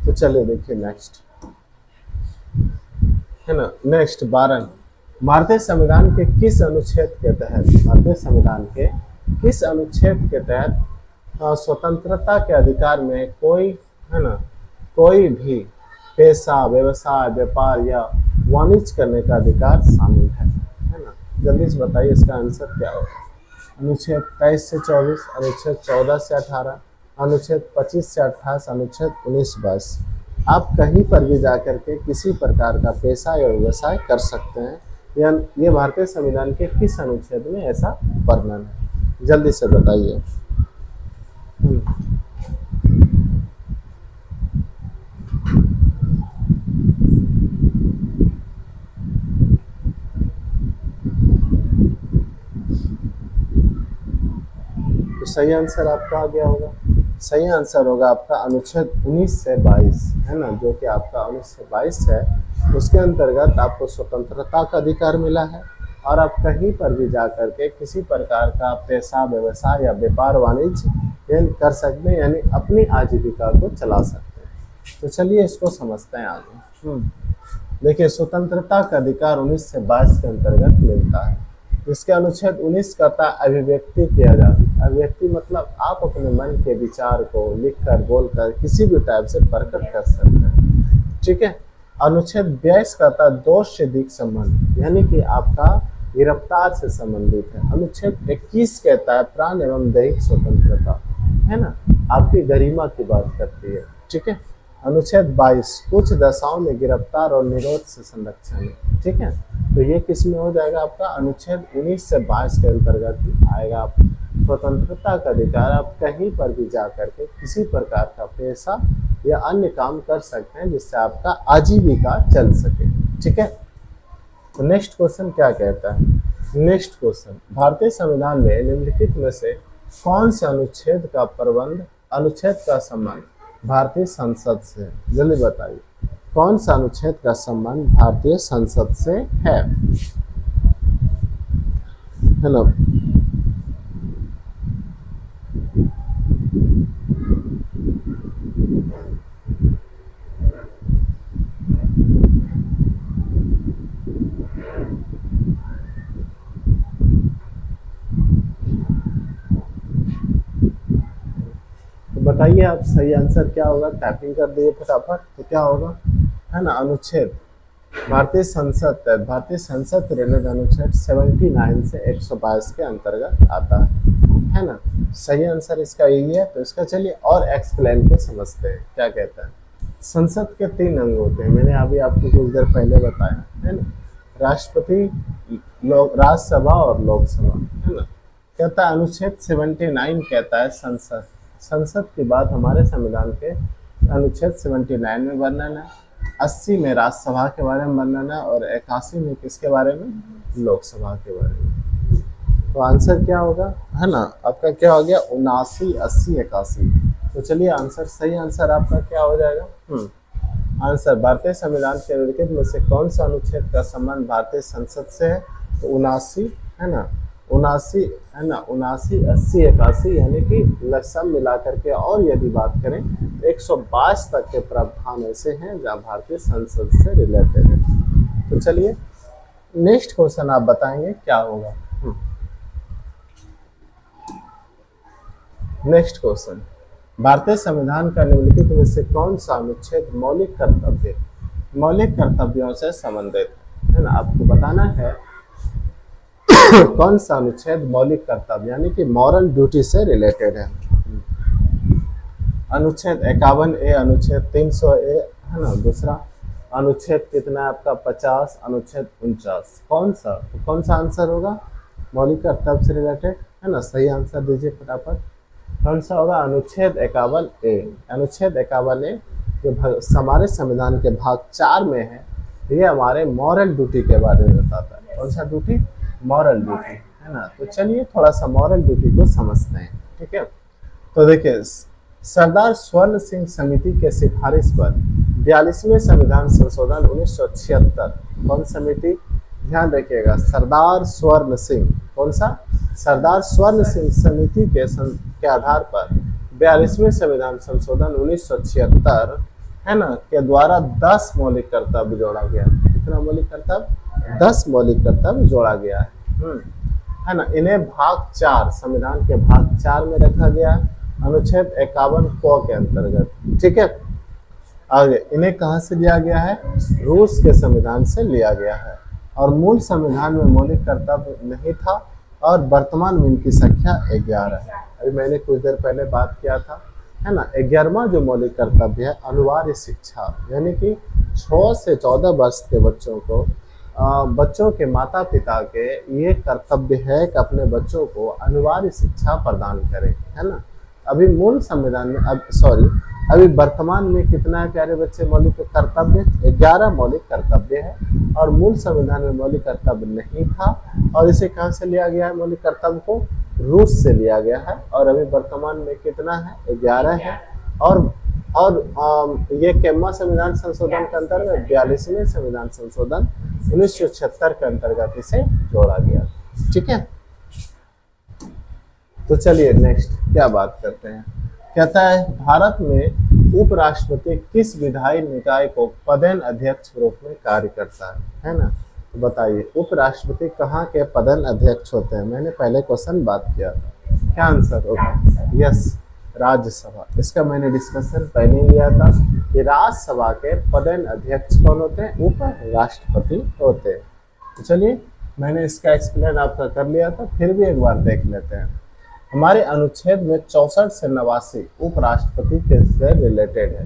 तो चलिए देखिए नेक्स्ट, है ना, नेक्स्ट 12, भारतीय संविधान के किस अनुच्छेद के तहत स्वतंत्रता के अधिकार में कोई, है ना, कोई भी पेशा, व्यवसाय, व्यापार या वाणिज्य करने का अधिकार शामिल है ना। जल्दी से बताइए इसका आंसर क्या होगा? अनुच्छेद 23 से 24, अनुच्छेद 14 से 18, अनुच्छेद 25 से 28, अनुच्छेद 19-22। आप कहीं पर भी जाकर के किसी प्रकार का पेशा या व्यवसाय कर सकते हैं। ये भारतीय संविधान के किस अनुच्छेद में ऐसा वर्णन है? जल्दी से बताइए। तो सही आंसर आपका आ गया होगा। सही आंसर होगा आपका अनुच्छेद 19 से 22, है ना, जो कि आपका 19 से 22 है। उसके अंतर्गत आपको स्वतंत्रता का अधिकार मिला है और आप कहीं पर भी जा करके किसी प्रकार का पेशा, व्यवसाय या व्यापार वाणिज्य कर सकते हैं, यानी अपनी आजीविका को चला सकते हैं। तो चलिए इसको समझते हैं आगे। देखिए, स्वतंत्रता का अधिकार 19 से 22 के अंतर्गत मिलता है। इसके अनुच्छेद 19 कहता है अभिव्यक्ति की आजादी। अभिव्यक्ति मतलब आप अपने मन के विचार को लिखकर, बोलकर किसी भी टाइप से प्रकट कर सकते हैं, ठीक है। अनुच्छेद 22 कहता है दोष से दिक संबंध, यानी कि आपका गिरफ्तार से संबंधित है। अनुच्छेद 21 कहता है प्राण एवं दैहिक स्वतंत्रता, है ना, आपकी गरिमा की बात करती है, ठीक है। अनुच्छेद 22 कुछ दशाओं में गिरफ्तार और निरोध से संरक्षण, ठीक है। तो ये किस में हो जाएगा आपका अनुच्छेद 19 से 22 के अंतर्गत ही आएगा। आप स्वतंत्रता का अधिकार, आप कहीं पर भी जा करके किसी प्रकार का पेशा या अन्य काम कर सकते हैं जिससे आपका आजीविका चल सके, ठीक है। तो नेक्स्ट क्वेश्चन क्या कहता है? नेक्स्ट क्वेश्चन, भारतीय संविधान में निम्नलिखित में से कौन से अनुच्छेद का प्रबंध, अनुच्छेद का संबंध भारतीय संसद से, जल्दी बताइए, कौन सा अनुच्छेद का संबंध भारतीय संसद से है ना? बताइए आप, सही आंसर क्या होगा? टाइपिंग कर दिए फटाफट। तो क्या होगा, है ना, अनुच्छेद भारतीय संसद रिलेटेड अनुच्छेद 79 से 122 के अंतर्गत आता है ना। सही आंसर इसका यही है। तो इसका चलिए और एक्सप्लेन को समझते हैं, क्या कहता है। संसद के 3 अंग होते हैं, मैंने अभी आपको कुछ देर पहले बताया, है ना, राष्ट्रपति, राज्यसभा और लोकसभा, है ना। कहता है अनुच्छेद 79 कहता है संसद की बात हमारे संविधान के अनुच्छेद 79 में वर्णन है, 80 में राज्यसभा के बारे में वर्णन है और 81 में किसके बारे में? लोकसभा के बारे में। तो आंसर क्या होगा, है ना, आपका क्या हो गया? 79, 80, 81। तो चलिए आंसर, सही आंसर आपका क्या हो जाएगा? आंसर, भारतीय संविधान के निम्नलिखित में से कौन सा अनुच्छेद का संबंध भारतीय संसद से है? तो 79, है ना, 79, है ना, 79, 80, 81, यानी कि सब मिला करके और यदि बात करें तो 122 तक के प्रावधान ऐसे हैं जहाँ भारतीय संसद से रिलेटेड है। तो चलिए नेक्स्ट क्वेश्चन आप बताएंगे क्या होगा। नेक्स्ट क्वेश्चन, भारतीय संविधान का निम्नलिखित में से कौन सा अनुच्छेद मौलिक कर्तव्यों से संबंधित है ना? आपको बताना है कौन सा अनुच्छेद मौलिक कर्तव्य यानी कि मॉरल ड्यूटी से रिलेटेड है। अनुच्छेद 51A, अनुच्छेद 300A, है ना। दूसरा अनुच्छेद कितना है आपका? 50, अनुच्छेद 49। कौन सा आंसर होगा मौलिक कर्तव्य से रिलेटेड, है ना? सही आंसर दीजिए फटाफट। कौन सा होगा? अनुच्छेद 51A। अनुच्छेद 51A जो हमारे संविधान के भाग 4 में है, ये हमारे मॉरल ड्यूटी के बारे में बताता है। कौन सा ड्यूटी? मॉरल ड्यूटी, है ना। तो चलिए थोड़ा सा मॉरल ड्यूटी को समझते हैं, ठीक है। तो देखिए, सरदार स्वर्ण सिंह समिति के सिफारिश पर 42वें संविधान संशोधन 1976, कौन समिति? ध्यान रखिएगा, सरदार स्वर्ण सिंह, कौन सा? सरदार स्वर्ण सिंह समिति के आधार पर 42वें संविधान संशोधन 1976, है ना, के द्वारा 10 मौलिक कर्तव्य जोड़ा गया। कितना मौलिक कर्तव्य? 10 मौलिक कर्तव्य जोड़ा गया है ना। इन्हें भाग 4, संविधान के भाग 4 में रखा गया है, अनुच्छेद 51 क के अंतर्गत, ठीक है। आगे इन्हें कहाँ से लिया गया है? रूस के संविधान से लिया गया है और मूल संविधान में मौलिक कर्तव्य नहीं था और वर्तमान में इनकी संख्या 11 है। अभी मैंने कुछ देर पहले बात किया था, है ना। 11वां जो मौलिक कर्तव्य है अनिवार्य शिक्षा, यानी कि 6 से 14 वर्ष के बच्चों को बच्चों के माता पिता के ये कर्तव्य है कि अपने बच्चों को अनिवार्य शिक्षा प्रदान करें, है ना। अभी मूल संविधान में अभी वर्तमान में कितना है प्यारे बच्चे मौलिक कर्तव्य? 11 मौलिक कर्तव्य है और मूल संविधान में मौलिक कर्तव्य नहीं था। और इसे कहाँ से लिया गया है मौलिक कर्तव्य को? रूस से लिया गया है और अभी वर्तमान में कितना है, 11 है। और ये केम्मा संविधान संशोधन के अंतर्गत 42वें संविधान संशोधन 1976 के अंतर्गत इसे जोड़ा गया। ठीक है, तो चलिए नेक्स्ट क्या बात करते हैं। कहता है भारत में उपराष्ट्रपति किस विधायी निकाय को पदेन अध्यक्ष के रूप में कार्य करता है ना। तो बताइए उपराष्ट्रपति कहाँ के पदेन अध्यक्ष होते हैं। मैंने पहले क्वेश्चन बात किया था, क्या आंसर होगा, यस राज्यसभा। इसका मैंने डिस्कशन पहले लिया था कि राज्यसभा के पदेन अध्यक्ष कौन होते हैं, उपराष्ट्रपति होते हैं। तो चलिए मैंने इसका एक्सप्लेन आपका कर लिया था, फिर भी एक बार देख लेते हैं। हमारे अनुच्छेद में 64 से 89 उपराष्ट्रपति के से रिलेटेड है।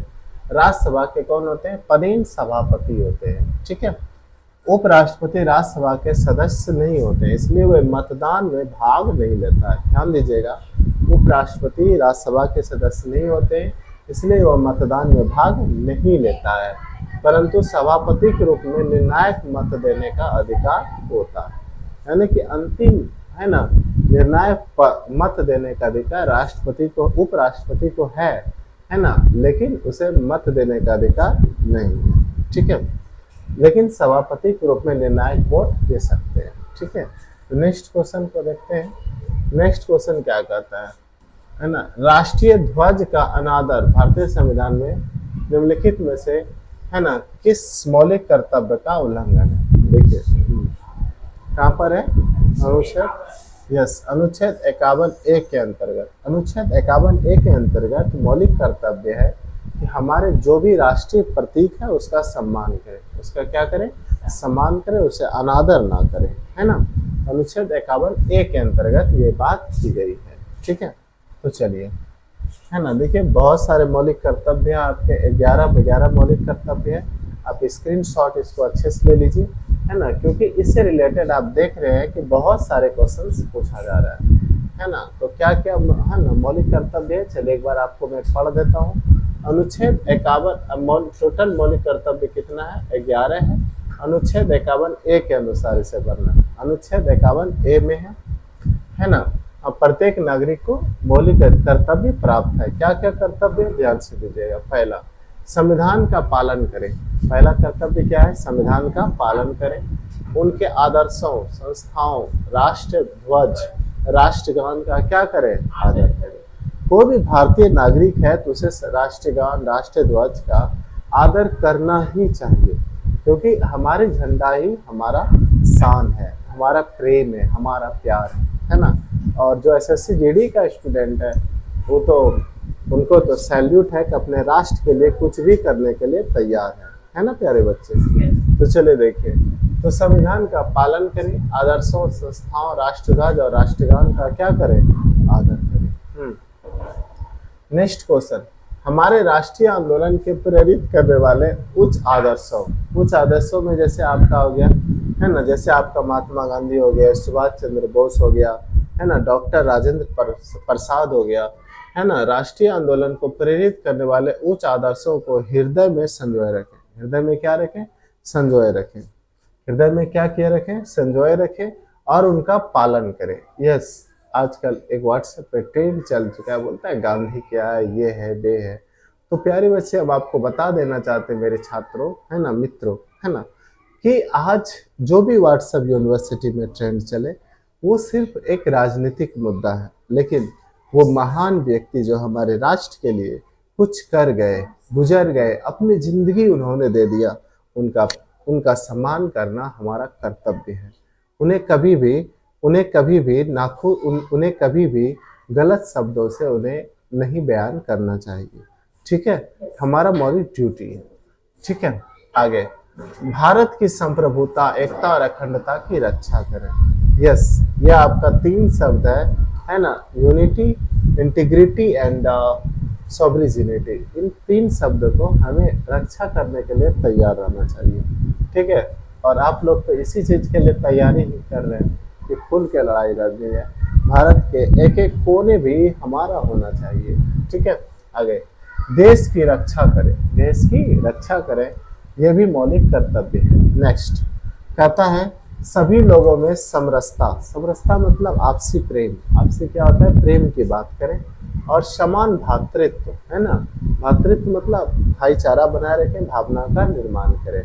राज्यसभा के कौन होते हैं, पदेन सभापति होते हैं। ठीक है, उपराष्ट्रपति राज्यसभा के सदस्य नहीं होते, इसलिए वे मतदान में भाग नहीं लेता है। ध्यान दीजिएगा, उपराष्ट्रपति राज्यसभा के सदस्य नहीं होते, इसलिए वह मतदान में भाग नहीं लेता है, परंतु सभापति के रूप में निर्णायक मत देने का अधिकार होता है। यानी कि अंतिम है ना, निर्णायक मत देने का अधिकार राष्ट्रपति को, उपराष्ट्रपति को है ना, लेकिन उसे मत देने का अधिकार नहीं है। ठीक है, लेकिन सभापति के रूप में निर्णायक वोट दे सकते हैं। ठीक है, तो नेक्स्ट क्वेश्चन को देखते हैं। नेक्स्ट क्वेश्चन क्या कहता है ना, राष्ट्रीय ध्वज का अनादर भारतीय संविधान में निम्नलिखित में से है ना किस मौलिक कर्तव्य का उल्लंघन है। देखिए कहाँ पर है, अनुच्छेद, यस अनुच्छेद 51(a) के अंतर्गत। अनुच्छेद 51(a) के अंतर्गत मौलिक कर्तव्य है कि हमारे जो भी राष्ट्रीय प्रतीक है उसका सम्मान करें, उसका क्या करें, सम्मान करें, उसे अनादर ना करें, है ना। अनुच्छेद 51(a) के अंतर्गत ये बात की गई है। ठीक है, तो चलिए है ना, देखिए बहुत सारे मौलिक कर्तव्य हैं आपके, 11 मौलिक कर्तव्य है। आप स्क्रीनशॉट इसको अच्छे से ले लीजिए, है ना, क्योंकि इससे रिलेटेड आप देख रहे हैं कि बहुत सारे क्वेश्चंस पूछा जा रहा है ना। तो क्या क्या है ना मौलिक कर्तव्य है, चलिए एक बार आपको मैं पढ़ देता हूँ। अनुच्छेद 51 टोटल मौलिक कर्तव्य कितना है, 11 है। अनुच्छेद 51(a) के अनुसार इसे भरना। अनुच्छेद 51(a) में है ना, अब प्रत्येक नागरिक को मौलिक कर्तव्य प्राप्त है। क्या क्या कर्तव्य, ध्यान से दीजिएगा। पहला, संविधान का पालन करें। पहला कर्तव्य क्या है, संविधान का पालन करें। उनके आदर्शों, संस्थाओं, राष्ट्र ध्वज, राष्ट्रगान का क्या करें, आदर करें। कोई भी भारतीय नागरिक है तो उसे राष्ट्रगान, राष्ट्र ध्वज का आदर करना ही चाहिए, क्योंकि हमारे झंडा ही हमारा शान है, हमारा प्रेम है, हमारा प्यार है ना। और जो एसएससी जीडी का स्टूडेंट है वो तो उनको तो सैल्यूट है कि अपने राष्ट्र के लिए कुछ भी करने के लिए तैयार है ना प्यारे बच्चे। तो चलिए देखिए, तो संविधान का पालन करें, आदर्शों, संस्थाओं, राष्ट्रध्वज और राष्ट्रगान का क्या करें, आदर करें। नेक्स्ट क्वेश्चन, हमारे राष्ट्रीय आंदोलन के प्रेरित करने वाले उच्च आदर्शों में जैसे आपका हो गया है ना, जैसे आपका महात्मा गांधी हो गया, सुभाष चंद्र बोस हो गया है ना, डॉक्टर राजेंद्र प्रसाद हो गया है ना। राष्ट्रीय आंदोलन को प्रेरित करने वाले उच्च आदर्शों को हृदय में संजोए रखें। हृदय में क्या रखें, संजोए रखें। हृदय में क्या किए रखें, संजोए रखें और उनका पालन करें। यस, आजकल एक व्हाट्सएप पे ट्रेंड चल चुका है, बोलता है गांधी क्या है, ये है, बे है। तो प्यारे बच्चे, अब आपको बता देना चाहते हैं मेरे छात्रों, है ना, मित्रों, है ना, कि आज जो भी व्हाट्सएप यूनिवर्सिटी में ट्रेंड चले वो सिर्फ एक राजनीतिक मुद्दा है, लेकिन वो महान व्यक्ति जो हमारे राष्ट्र के लिए कुछ कर गए, गुजर गए, अपनी जिंदगी उन्होंने दे दिया, उनका सम्मान करना हमारा कर्तव्य है। उन्हें कभी भी गलत शब्दों से उन्हें नहीं बयान करना चाहिए। ठीक है, हमारा मौलिक ड्यूटी है। ठीक है, आगे, भारत की संप्रभुता, एकता और अखंडता की रक्षा करें। यस, ये आपका 3 शब्द है ना, यूनिटी, इंटीग्रिटी एंड सॉवरेनिटी। इन 3 शब्दों को हमें रक्षा करने के लिए तैयार रहना चाहिए। ठीक है, और आप लोग तो इसी चीज के लिए तैयारी ही कर रहे हैं कि खुल के लड़ाई लड़नी है। भारत के एक एक कोने भी हमारा होना चाहिए। ठीक है, आगे, देश की रक्षा करें। देश की रक्षा करें, यह भी मौलिक कर्तव्य है। नेक्स्ट कहता है सभी लोगों में समरसता, समरसता मतलब आपसी प्रेम, आपसी क्या होता है, प्रेम की बात करें, और समान भ्रातृत्व, है ना, भ्रातृत्व मतलब भाईचारा बनाए रखें, भावना का निर्माण करें।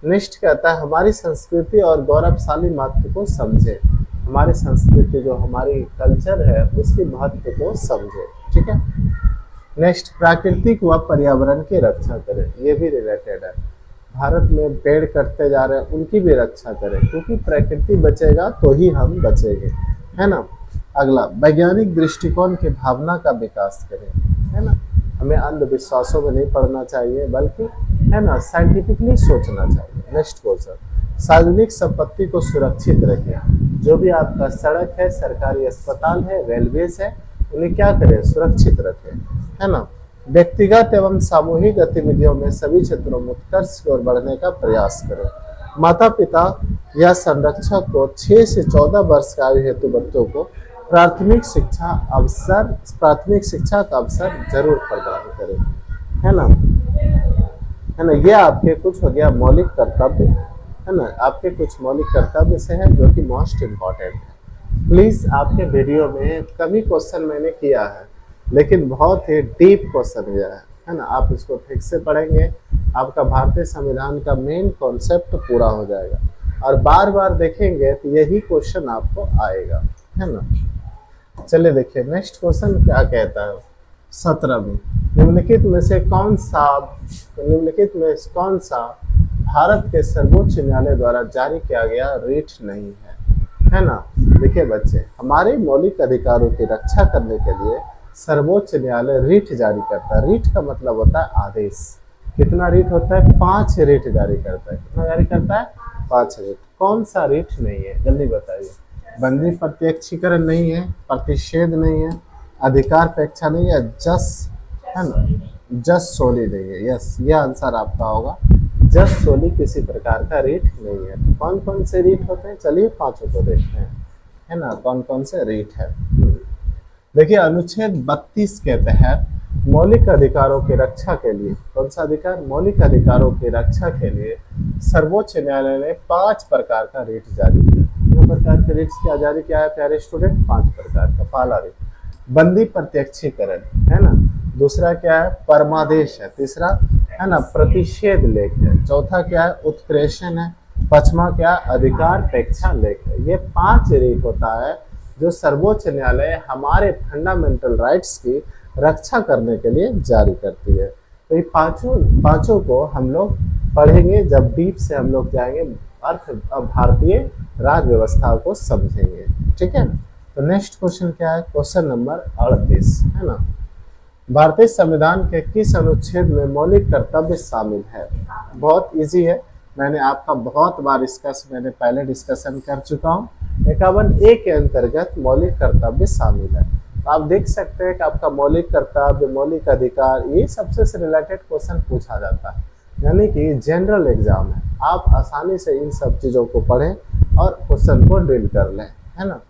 नेक्स्ट कहता है हमारी संस्कृति और गौरवशाली महत्व को समझे, हमारी संस्कृति जो हमारी कल्चर है उसके महत्व को समझे, ठीक है। नेक्स्ट प्राकृतिक व पर्यावरण की रक्षा करें, ये भी रिलेटेड है। भारत में पेड़ कटते जा रहे हैं, उनकी भी रक्षा करें, क्योंकि प्रकृति बचेगा तो ही हम बचेंगे, है ना। अगला वैज्ञानिक दृष्टिकोण की भावना का विकास करें, है ना, हमें अंधविश्वासों में नहीं पड़ना चाहिए, बल्कि है ना साइंटिफिकली सोचना चाहिए। नेक्स्ट क्वेश्चन, सार्वजनिक संपत्ति को सुरक्षित रखें, जो भी आपका सड़क है, सरकारी अस्पताल है, रेलवेज है, उन्हें क्या करें, सुरक्षित रखें, है ना। व्यक्तिगत एवं सामूहिक गतिविधियों में सभी क्षेत्रों में उत्कर्ष की ओर बढ़ने का प्रयास करें। माता पिता या संरक्षक को 6 से 14 वर्ष की आयु हेतु बच्चों को प्राथमिक शिक्षा का अवसर जरूर प्रदान करें, है ना, है ना। ये आपके कुछ हो गया मौलिक कर्तव्य, है ना, आपके कुछ मौलिक कर्तव्य से है जो कि मोस्ट इम्पॉर्टेंट है। प्लीज आपके वीडियो में कम ही क्वेश्चन मैंने किया है, लेकिन बहुत ही डीप क्वेश्चन गया है ना। आप इसको ठीक से पढ़ेंगे, आपका भारतीय संविधान का मेन कॉन्सेप्ट पूरा हो जाएगा, और बार बार देखेंगे तो यही क्वेश्चन आपको आएगा, है ना। चलिए देखिए नेक्स्ट क्वेश्चन क्या कहता है 17 में, निम्नलिखित में कौन सा भारत के सर्वोच्च न्यायालय द्वारा जारी किया गया रिट नहीं है ना। देखिए बच्चे, हमारे मौलिक अधिकारों की रक्षा करने के लिए सर्वोच्च न्यायालय रिट जारी करता है। रिट का मतलब होता है आदेश। कितना रिट होता है, 5 रिट जारी करता है। कितना जारी करता है, 5 रिट। कौन सा रिट नहीं है, जल्दी बताइए। बंदी प्रत्यक्षीकरण नहीं है, प्रतिषेध नहीं है, अधिकार पेक्षा नहीं है, जस, है ना, जस सोली नहीं है। यस, ये आंसर आपका होगा, जस सोली किसी प्रकार का रिट नहीं है। तो कौन कौन से रिट होते हैं, चलिए 5 को देखते हैं, है ना, कौन कौन से रिट है। देखिए अनुच्छेद 32 के तहत मौलिक अधिकारों की रक्षा के लिए, कौन सा अधिकार, मौलिक अधिकारों की रक्षा के लिए सर्वोच्च न्यायालय ने 5 प्रकार का रिट जारी किया। कितने प्रकार के रिट्स क्या जारी किया है प्यारे स्टूडेंट, 5 प्रकार का। पहला रिट बंदी प्रत्यक्षीकरण, है ना, दूसरा क्या है, परमादेश है, तीसरा है ना प्रतिषेध लेख है, चौथा क्या है, उत्प्रेषण है, पांचवा क्या, अधिकार पेक्षा लेख है। ये 5 रिट होता है जो सर्वोच्च न्यायालय हमारे फंडामेंटल राइट्स की रक्षा करने के लिए जारी करती है। तो ये पांचों को हम लोग पढ़ेंगे जब डीप से हम लोग जाएंगे, अर्थ भारतीय राज व्यवस्था को समझेंगे, ठीक है। तो नेक्स्ट क्वेश्चन क्या है, क्वेश्चन नंबर 38, है ना। भारतीय संविधान के किस अनुच्छेद में मौलिक कर्तव्य शामिल है। बहुत इजी है, मैंने आपका बहुत बार इसका मैंने पहले डिस्कशन कर चुका हूँ। 51A के अंतर्गत मौलिक कर्तव्य शामिल है। तो आप देख सकते हैं कि आपका मौलिक कर्तव्य, मौलिक अधिकार, ये सबसे से रिलेटेड क्वेश्चन पूछा जाता है, यानी कि जनरल एग्जाम है। आप आसानी से इन सब चीज़ों को पढ़ें और क्वेश्चन को डील कर लें, है ना।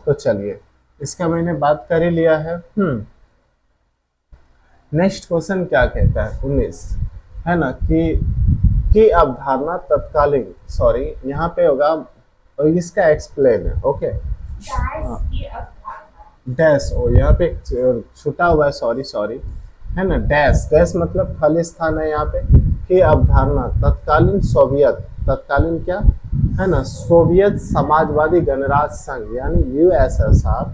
तो चलिए, इसका मैंने बात कर ही लिया है। नेक्स्ट क्वेश्चन क्या कहता है 19, है ना, कि अवधारणा तत्कालीन, सॉरी यहाँ पे होगा और इसका एक्सप्लेन है, ओके, डैश, ओ यहाँ पे छूटा हुआ है, सॉरी, है ना, डैश मतलब खाली स्थान है यहाँ पे। कि अवधारणा तत्कालीन तत्कालीन क्या, है ना, सोवियत समाजवादी गणराज्य संघ यानी USSR,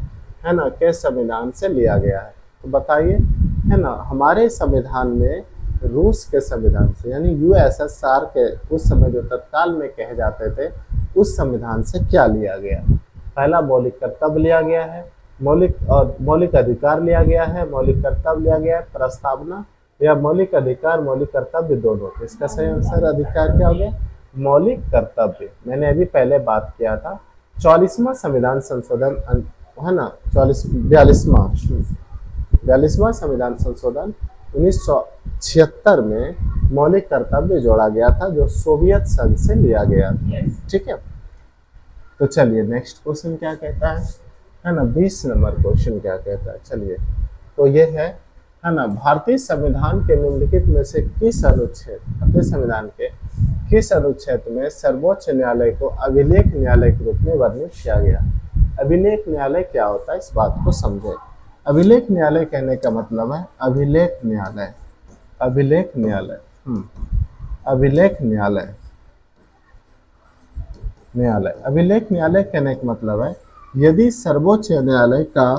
है ना, के संविधान से लिया गया है। तो बताइए, है ना, हमारे संविधान में रूस के संविधान से यानी USSR के उस समय जो तत्काल में कहे जाते थे, उस संविधान से क्या लिया गया। पहला मौलिक कर्तव्य लिया गया है, मौलिक अधिकार लिया गया है, मौलिक कर्तव्य लिया गया है, प्रस्तावना या मौलिक अधिकार मौलिक कर्तव्य दोनों। इसका सही आंसर अधिकार क्या हो गया, मौलिक कर्तव्य। मैंने अभी पहले बात किया था 44वां संविधान संशोधन, है ना, 42वां संविधान संशोधन 1976 में मौलिक कर्तव्य जोड़ा गया था, जो सोवियत संघ से लिया गया था, ठीक है। तो चलिए नेक्स्ट क्वेश्चन क्या कहता है ना, 20 नंबर क्वेश्चन क्या कहता है, चलिए। तो ये है ना, भारतीय संविधान के निम्नलिखित में से किस अनुच्छेद, भारतीय संविधान के किस अनुच्छेद में सर्वोच्च न्यायालय को अभिलेख न्यायालय के रूप में वर्णित किया गया? अभिलेख न्यायालय क्या होता है, इस बात को समझे। अभिलेख न्यायालय कहने का मतलब है अभिलेख न्यायालय, अभिलेख न्यायालय, अभिलेख न्यायालय, न्यायालय, अभिलेख न्यायालय कहने का मतलब है यदि सर्वोच्च न्यायालय का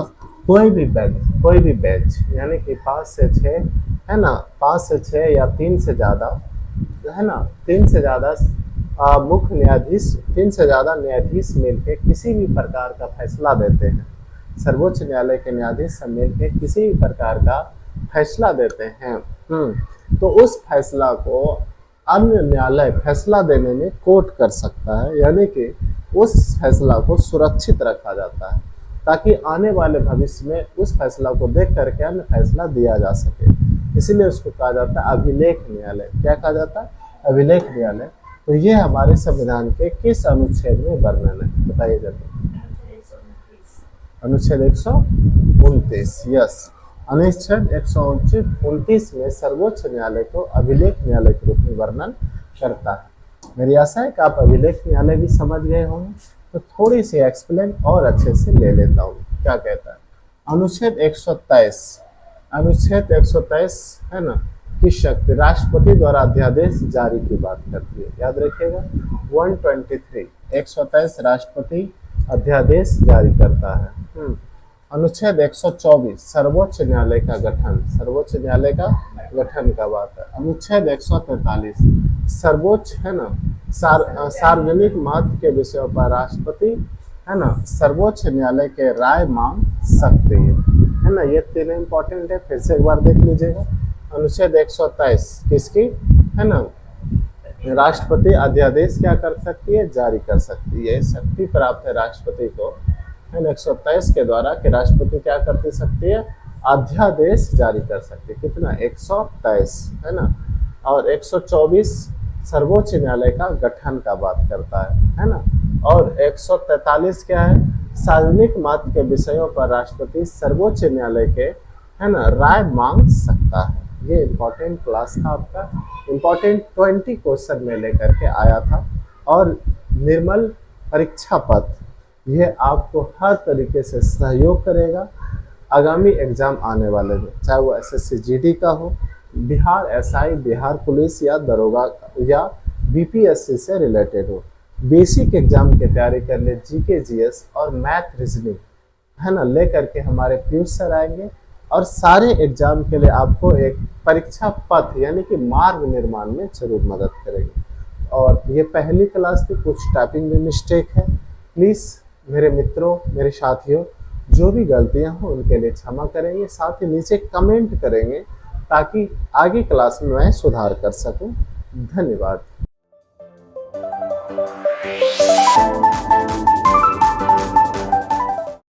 कोई भी बेंच यानी कि 5 से 6 है ना, 5 से 6 या 3 से ज़्यादा है ना, 3 से ज़्यादा मुख्य न्यायाधीश, 3 से ज़्यादा न्यायाधीश मिलकर किसी भी प्रकार का फैसला देते हैं, सर्वोच्च न्यायालय के न्यायाधीश सब मिलकर किसी भी प्रकार का फैसला देते हैं, तो उस फैसला को अन्य न्यायालय फैसला देने में कोर्ट कर सकता है, यानी कि उस फैसला को सुरक्षित रखा जाता है ताकि आने वाले भविष्य में उस फैसला को देख करके अन्य फैसला दिया जा सके, इसीलिए उसको कहा जाता है अभिलेख न्यायालय। क्या कहा जाता है? अभिलेख न्यायालय। तो ये हमारे संविधान के किस अनुच्छेद में वर्णन है, बताइए जल्दी। अनुच्छेद 129, यस, अनुच्छेद 129 में सर्वोच्च न्यायालय को अभिलेख न्यायालय के रूप में वर्णन करता है। मेरी आशा है कि आप अभिलेख न्यायालय भी समझ गए होंगे, तो थोड़ी सी एक्सप्लेन और अच्छे से ले लेता हूँ। क्या कहता है अनुच्छेद 123, अनुच्छेद 123 है ना, की शक्ति राष्ट्रपति द्वारा अध्यादेश जारी की बात करती है, याद रखिएगा। 123, 123 राष्ट्रपति अध्यादेश जारी करता है। अनुच्छेद 124 सर्वोच्च न्यायालय का गठन, सर्वोच्च न्यायालय का गठन का बात है। अनुच्छेद 143 सर्वोच्च है ना, सार्वजनिक महत्व के विषयों पर राष्ट्रपति है ना सर्वोच्च न्यायालय के राय मांग सकते है ना। ये तीनों इंपॉर्टेंट है, फिर से एक बार देख लीजिएगा। अनुच्छेद 123 किसकी है ना, राष्ट्रपति अध्यादेश क्या कर सकती है, जारी कर सकती है, शक्ति प्राप्त है राष्ट्रपति को है ना 123 के द्वारा कि राष्ट्रपति क्या कर सकती है, अध्यादेश जारी कर सकती है। कितना? 123 है ना। और 124 सर्वोच्च न्यायालय का गठन का बात करता है ना। और 143 क्या है, सार्वजनिक महत्व के विषयों पर राष्ट्रपति सर्वोच्च न्यायालय के है ना राय मांग सकता है। ये इम्पोर्टेंट क्लास था आपका, इम्पोर्टेंट 20 क्वेश्चन में लेकर के आया था। और निर्मल परीक्षा पत्र ये आपको हर तरीके से सहयोग करेगा आगामी एग्जाम आने वाले में, चाहे वो एसएससी जीडी का हो, बिहार एसआई, बिहार पुलिस या दरोगा या बीपीएससी से रिलेटेड हो। बेसिक एग्जाम की तैयारी कर ले, जीके जीएस और मैथ रीजनिंग है ना लेकर के हमारे पीयूष सर आएंगे और सारे एग्जाम के लिए आपको एक परीक्षा पथ यानी कि मार्ग निर्माण में जरूर मदद करेंगे। और ये पहली क्लास थी, कुछ टाइपिंग में मिस्टेक है, प्लीज़ मेरे मित्रों, मेरे साथियों, जो भी गलतियां हो उनके लिए क्षमा करेंगे, साथ ही नीचे कमेंट करेंगे ताकि आगे क्लास में मैं सुधार कर सकूं। धन्यवाद।